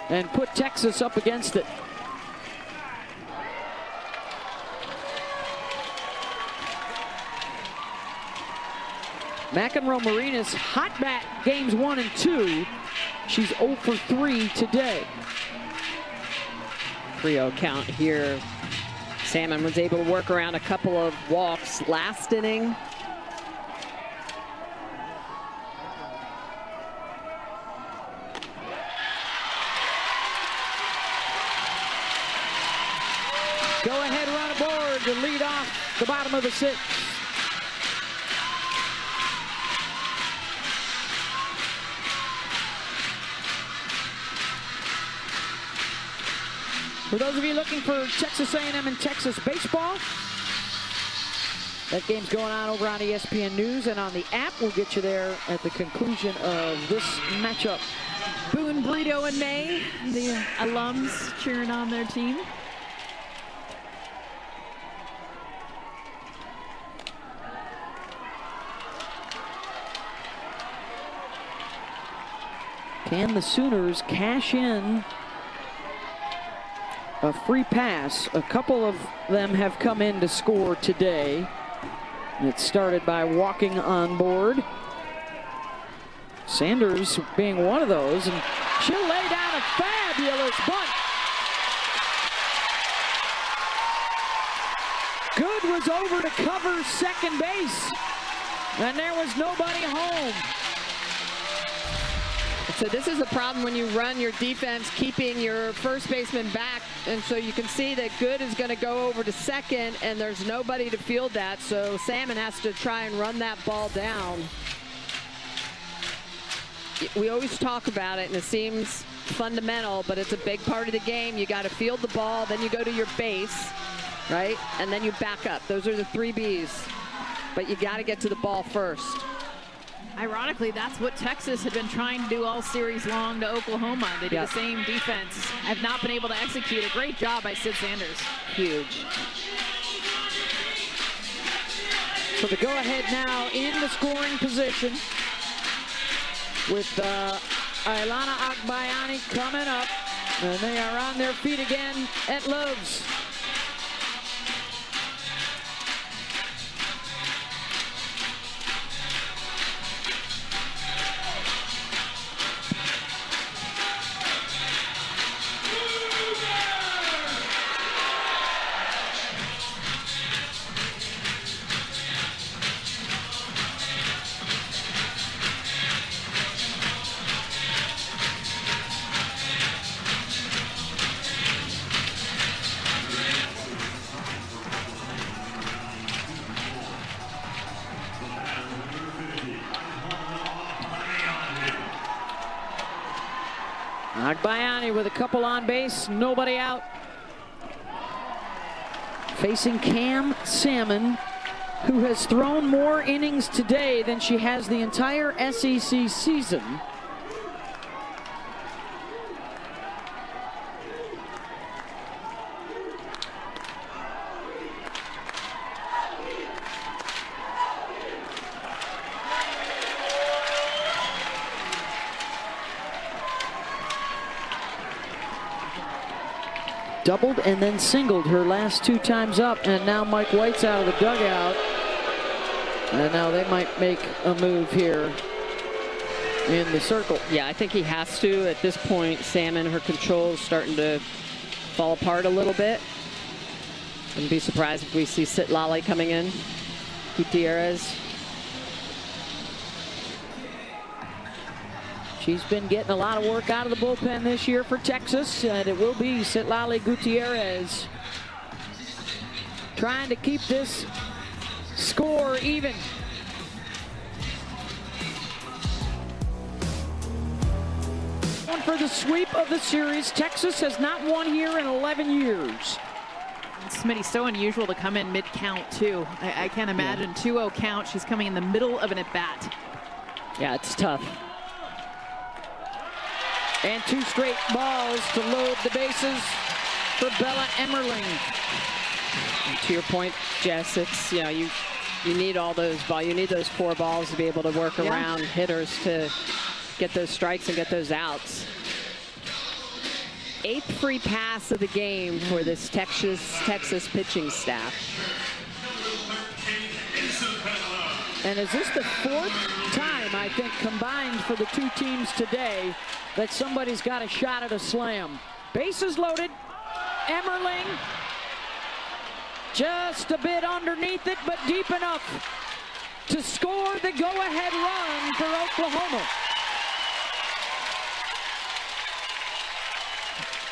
S1: and put Texas up against it. McEnroe-Marinas hot bat games 1 and 2. She's 0 for 3 today.
S2: 3-0 count here. Salmon was able to work around a couple of walks last inning.
S1: Go-ahead run aboard to lead off the bottom of the 6th. For those of you looking for Texas A&M and Texas baseball, that game's going on over on ESPN News and on the app. We'll get you there at the conclusion of this matchup.
S3: Boone, Brito, and May, the alums cheering on their team.
S1: Can the Sooners cash in a free pass? A couple of them have come in to score today. It started by walking on board. Sanders being one of those, and she'll lay down a fabulous bunt. Good was over to cover second base, and there was nobody home.
S2: So this is a problem when you run your defense, keeping your first baseman back. And so you can see that Good is going to go over to second, and there's nobody to field that. So Salmon has to try and run that ball down. We always talk about it, and it seems fundamental, but it's a big part of the game. You got to field the ball, then you go to your base, right? And then you back up. Those are the 3 Bs. But you got to get to the ball first.
S3: Ironically, that's what Texas had been trying to do all series long to Oklahoma. They did the same defense. Have not been able to execute. A great job by Sid Sanders.
S2: Huge.
S1: So the go-ahead now in the scoring position with Ailana Agbayani coming up. And they are on their feet again at Loves. Agbayani with a couple on base, nobody out. Facing Cam Salmon, who has thrown more innings today than she has the entire SEC season. Doubled and then singled her last 2 times up, and now Mike White's out of the dugout. And now they might make a move here in the circle.
S2: Yeah, I think he has to. At this point, Salmon, her control is starting to fall apart a little bit. Wouldn't be surprised if we see Citlali coming in. Gutierrez.
S1: She's been getting a lot of work out of the bullpen this year for Texas, and it will be Citlali Gutierrez trying to keep this score even. For the sweep of the series, Texas has not won here in 11 years.
S3: Smitty's so unusual to come in mid-count, too. I can't imagine. 2-0 count. She's coming in the middle of an at-bat.
S1: Yeah, it's tough. And 2 straight balls to load the bases for Bella Emmerling.
S2: And to your point, Jess, it's, you know, you need all those balls. You need those 4 balls to be able to work around hitters to get those strikes and get those outs. 8th free pass of the game for this Texas pitching staff.
S1: And is this the 4th time, I think, combined for the 2 teams today that somebody's got a shot at a slam? Bases loaded. Emmerling just a bit underneath it, but deep enough to score the go-ahead run for Oklahoma.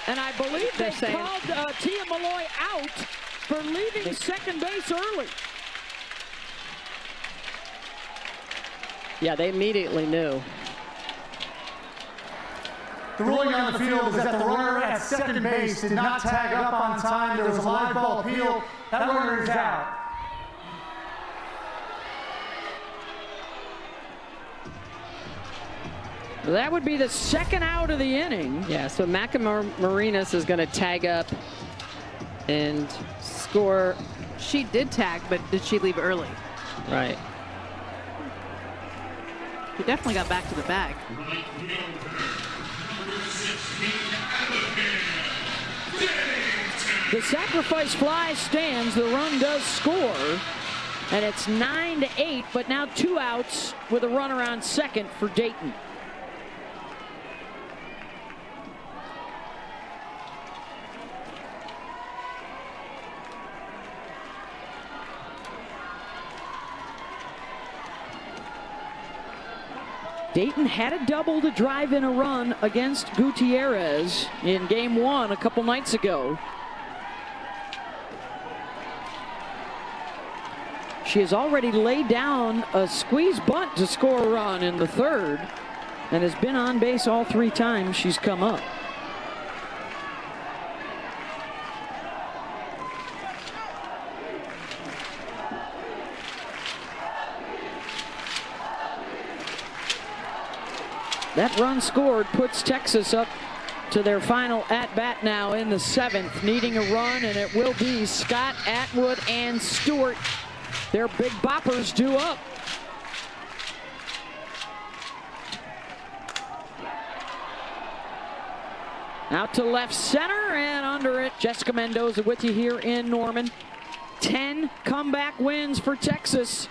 S1: And I believe they called Tia Malloy out for leaving second base early.
S2: Yeah, they immediately knew.
S4: The ruling on the field is that the runner at second base did not tag up on time. There was a live ball appeal. That runner is out.
S1: That would be the 2nd out of the inning.
S2: Yeah, so Macamarinas is going to tag up and score.
S3: She did tag, but did she leave early?
S2: Right.
S3: He definitely got back to the bag.
S1: The sacrifice fly stands. The run does score. And it's 9-8, but now 2 outs with a runner on second for Dayton. Dayton had a double to drive in a run against Gutierrez in game 1 a couple nights ago. She has already laid down a squeeze bunt to score a run in the 3rd and has been on base all 3 times she's come up. That run scored puts Texas up to their final at-bat now in the 7th, needing a run, and it will be Scott, Atwood, and Stewart. Their big boppers due up. Out to left center and under it. Jessica Mendoza with you here in Norman. 10 comeback wins for Texas.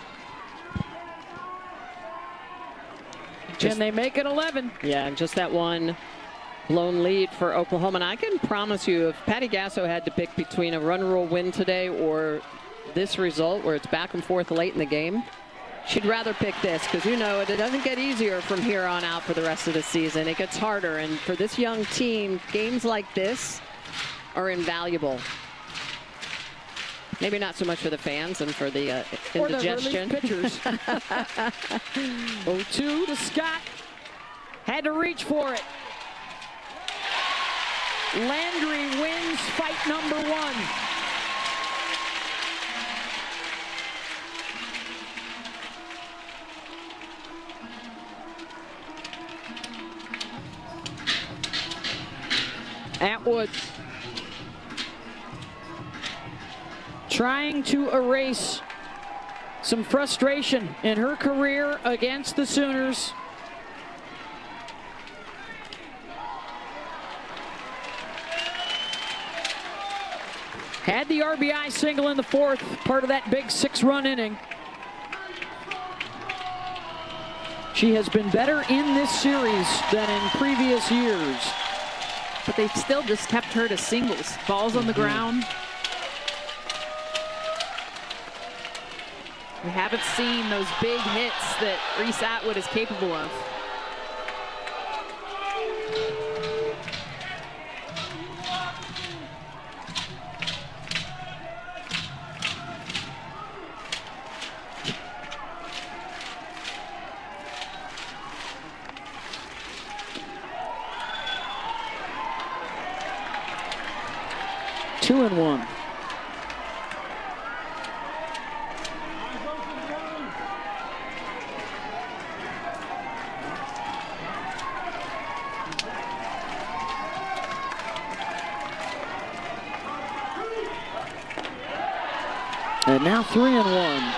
S1: Can they make it 11?
S2: Yeah, just that one blown lead for Oklahoma. And I can promise you, if Patty Gasso had to pick between a run rule win today or this result where it's back and forth late in the game, she'd rather pick this, because you know it doesn't get easier from here on out for the rest of the season. It gets harder, and for this young team, games like this are invaluable. Maybe not so much for the fans and for the indigestion.
S1: Or the relief pitchers. 0-2 to Scott. Had to reach for it. Landry wins fight number 1. Atwood trying to erase some frustration in her career against the Sooners. Had the RBI single in the 4th, part of that big 6-run inning. She has been better in this series than in previous years.
S3: but they've still just kept her to singles. Balls on the ground. We haven't seen those big hits that Reese Atwood is capable of.
S1: Two and one. And now 3-1.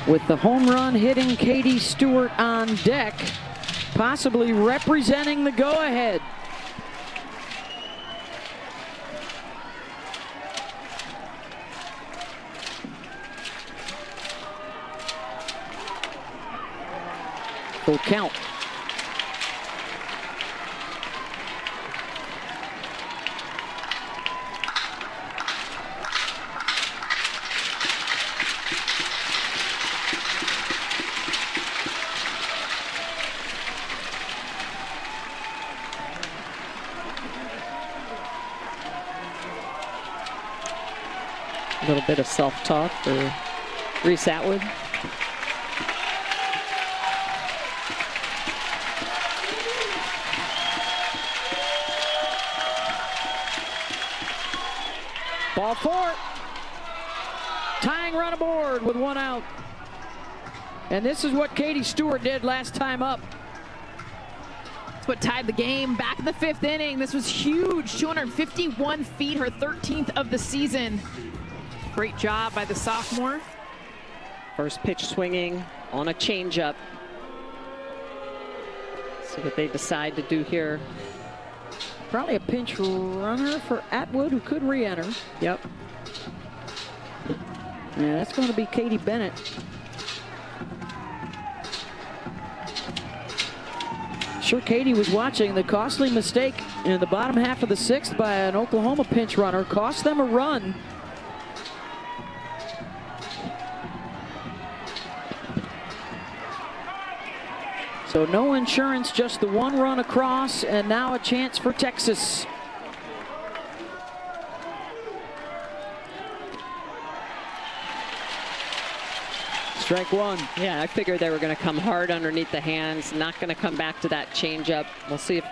S1: With the home run hitting Katie Stewart on deck, possibly representing the go-ahead. Full count.
S2: A little bit of self-talk for Reese Atwood.
S1: Ball four. Tying run aboard with one out. And this is what Katie Stewart did last time up.
S3: That's what tied the game back in the 5th inning. This was huge. 251 feet, her 13th of the season. Great job by the sophomore.
S2: First pitch swinging on a changeup. See what they decide to do here.
S1: Probably a pinch runner for Atwood, who could re-enter.
S2: Yep.
S1: Yeah, that's going to be Katie Bennett. Sure, Katie was watching. The costly mistake in the bottom half of the 6th by an Oklahoma pinch runner cost them a run. So no insurance, just the one run across, and now a chance for Texas. Strike one.
S2: Yeah, I figured they were going to come hard underneath the hands, not going to come back to that changeup. We'll see if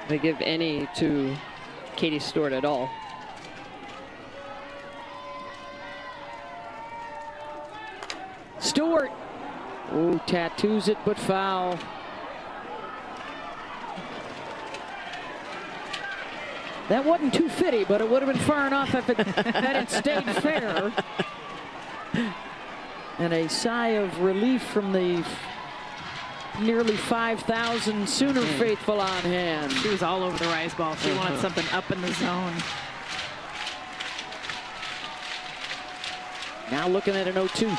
S2: they give any to Katie Stewart at all.
S1: Stewart. Ooh, tattoos it, but foul. That wasn't too fitty, but it would have been far enough if it had it stayed fair. And a sigh of relief from the nearly 5,000 Sooner faithful on hand.
S3: She was all over the rise ball. She wanted something up in the zone.
S1: Now looking at an 0-2.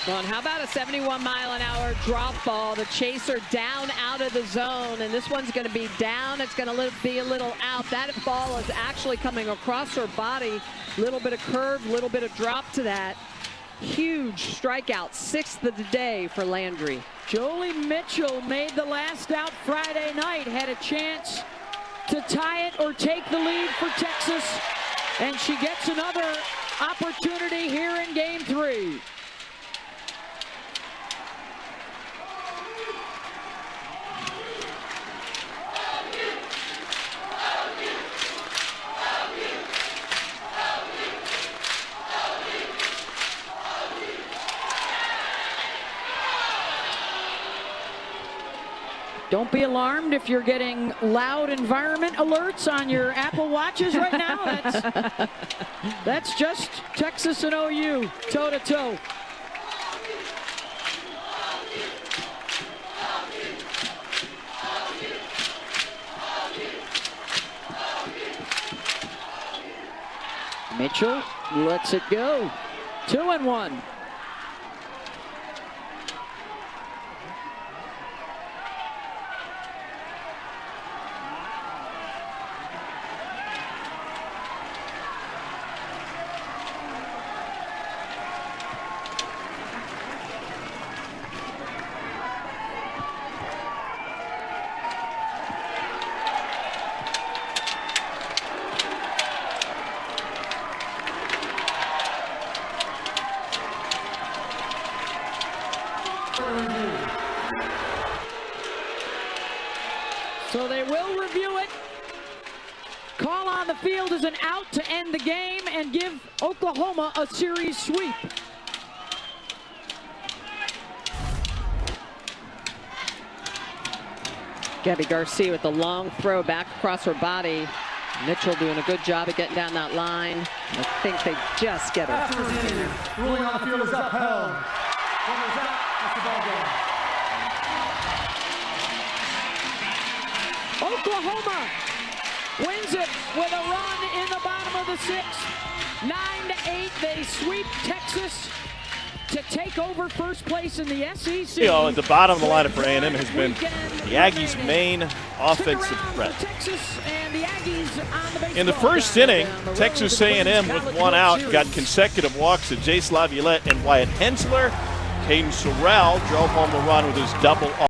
S2: Well, and how about a 71-mile-an-hour drop ball? The chaser down out of the zone, and this one's going to be down. It's going to be a little out. That ball is actually coming across her body. Little bit of curve, little bit of drop to that. Huge strikeout, 6th of the day for Landry.
S1: Jolie Mitchell made the last out Friday night, had a chance to tie it or take the lead for Texas, and she gets another opportunity here in Game 3. Don't be alarmed if you're getting loud environment alerts on your Apple Watches right now. That's just Texas and OU, toe-to-toe. Mitchell lets it go. 2-1. So they will review it. Call on the field is an out to end the game and give Oklahoma a series sweep.
S2: Gabby Garcia with the long throw back across her body. Mitchell doing a good job of getting down that line. I think they just get her.
S4: After review, ruling on the field is upheld. Runners out, that's the ball game.
S1: Oklahoma wins it with a run in the bottom of the sixth. 9-8, they sweep Texas to take over first place in the SEC.
S5: You know, at the bottom of the lineup for A&M has been the Aggies' main offensive threat. In the first inning, Texas A&M with one out got consecutive walks to Jace Laviolette and Wyatt Hensler. Caden Sorrell drove home the run with his double.